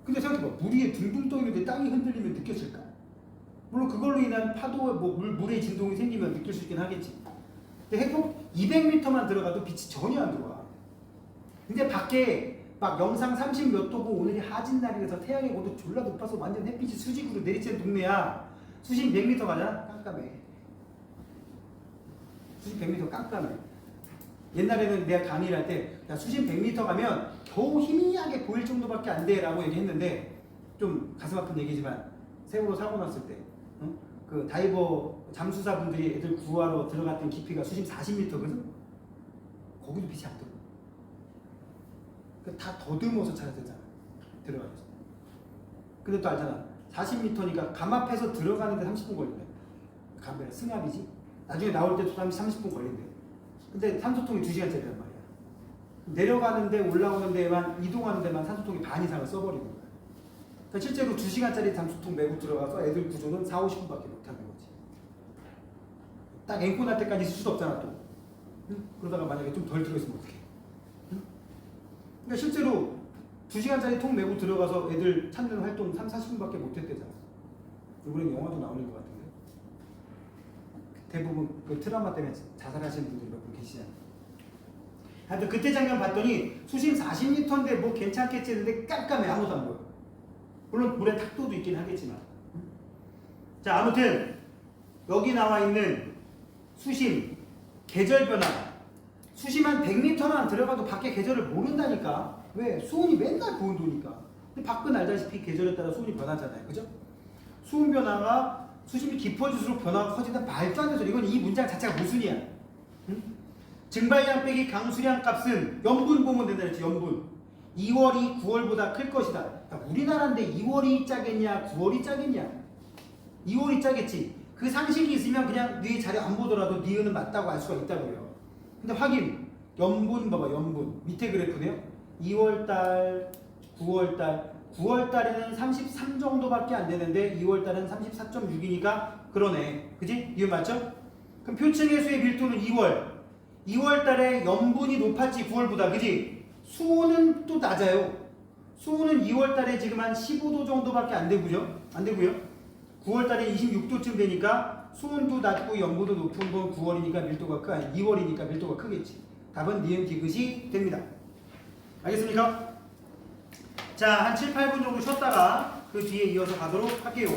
근데 생각해봐. 물 위에 둥둥 떠 있는데 땅이 흔들리면 느껴질까? 물론 그걸로 인한 파도, 물의 진동이 생기면 느낄 수 있긴 하겠지. 근데 핵폭 200m만 들어가도 빛이 전혀 안 들어와. 근데 밖에 막 영상 30 몇 도고 오늘이 하진 날이라서 태양의 고도 졸라 높아서 완전 햇빛이 수직으로 내리쬐는 동네야. 수심 100m 가잖아? 깜깜해. 수심 100m 깜깜해. 옛날에는 내가 강의를 할 때 야, 수심 100m 가면 겨우 희미하게 보일 정도밖에 안 돼 라고 얘기했는데 좀 가슴 아픈 얘기지만 세월호 사고 났을 때 응? 그 다이버 잠수사분들이 애들 구하러 들어갔던 깊이가 수심 40m거든? 거기도 빛이 안 들어. 다 더듬어서 찾아야 되잖아. 들어가서. 근데 또 알잖아. 40m니까 감 앞에서 들어가는데 30분 걸린대. 감배 승합이지. 나중에 나올 때도 30분 걸린대. 근데 산소통이 2시간짜리란 말이야. 내려가는 데 올라오는 데만 이동하는 데만 산소통이 반 이상을 써버리는 거야. 그러니까 실제로 2시간짜리 산소통 메고 들어가서 애들 구조는 4, 50분밖에 못하는 거지. 딱 앵꼬 날 때까지 있을 수도 없잖아 또. 응? 그러다가 만약에 좀 덜 들어있으면 어떡해. 응? 그러니까 실제로 2시간짜리 통 메고 들어가서 애들 찾는 활동 3, 40분밖에 못했대잖아. 이번엔 영화도 나오는 것 같은데. 대부분 그 트라우마 때문에 자살하시는 분들이 몇 분 계시잖아요. 하여튼 그때 장면 봤더니 수심 40m인데 뭐 괜찮겠지 했는데 깜깜해. 아무도 안 보여. 물론 물에 탁도도 있긴 하겠지만. 자, 아무튼 여기 나와 있는 수심, 계절 변화. 수심 한 100m만 들어가도 밖에 계절을 모른다니까. 왜? 수온이 맨날 고온도니까. 근데 밖은 알다시피 계절에 따라 수온이 변하잖아요. 그죠? 수온 변화가 수심이 깊어질수록 변화가 커진다. 말도 안 되죠. 이건 이 문장 자체가 모순이야. 응? 증발량 빼기 강수량 값은 염분 보면 된다 그랬지. 염분. 2월이 9월보다 클 것이다. 그러니까 우리나라인데 2월이 짜겠냐 9월이 짜겠냐. 2월이 짜겠지. 그 상식이 있으면 그냥 네 자료 안 보더라도 니은은 맞다고 알 수가 있다고요. 근데 확인. 염분 봐봐. 염분. 밑에 그래프네요. 2월달 9월달 9월달에는 33 정도밖에 안 되는데 2월달은 34.6이니까 그러네. 그지? 이거 맞죠? 그럼 표층의 수의 밀도는 2월달에 염분이 높았지 9월보다. 그지? 수온은 또 낮아요. 수온은 2월 달에 지금 한 15도 정도밖에 안 되고요. 9월 달에 26도쯤 되니까 수온도 낮고 영도도 높은 건 9월이니까 밀도가 크, 아니 2월이니까 밀도가 크겠지. 답은 니은 디귿이 됩니다. 알겠습니까? 자, 한 7, 8분 정도 쉬었다가 그 뒤에 이어서 가도록 할게요.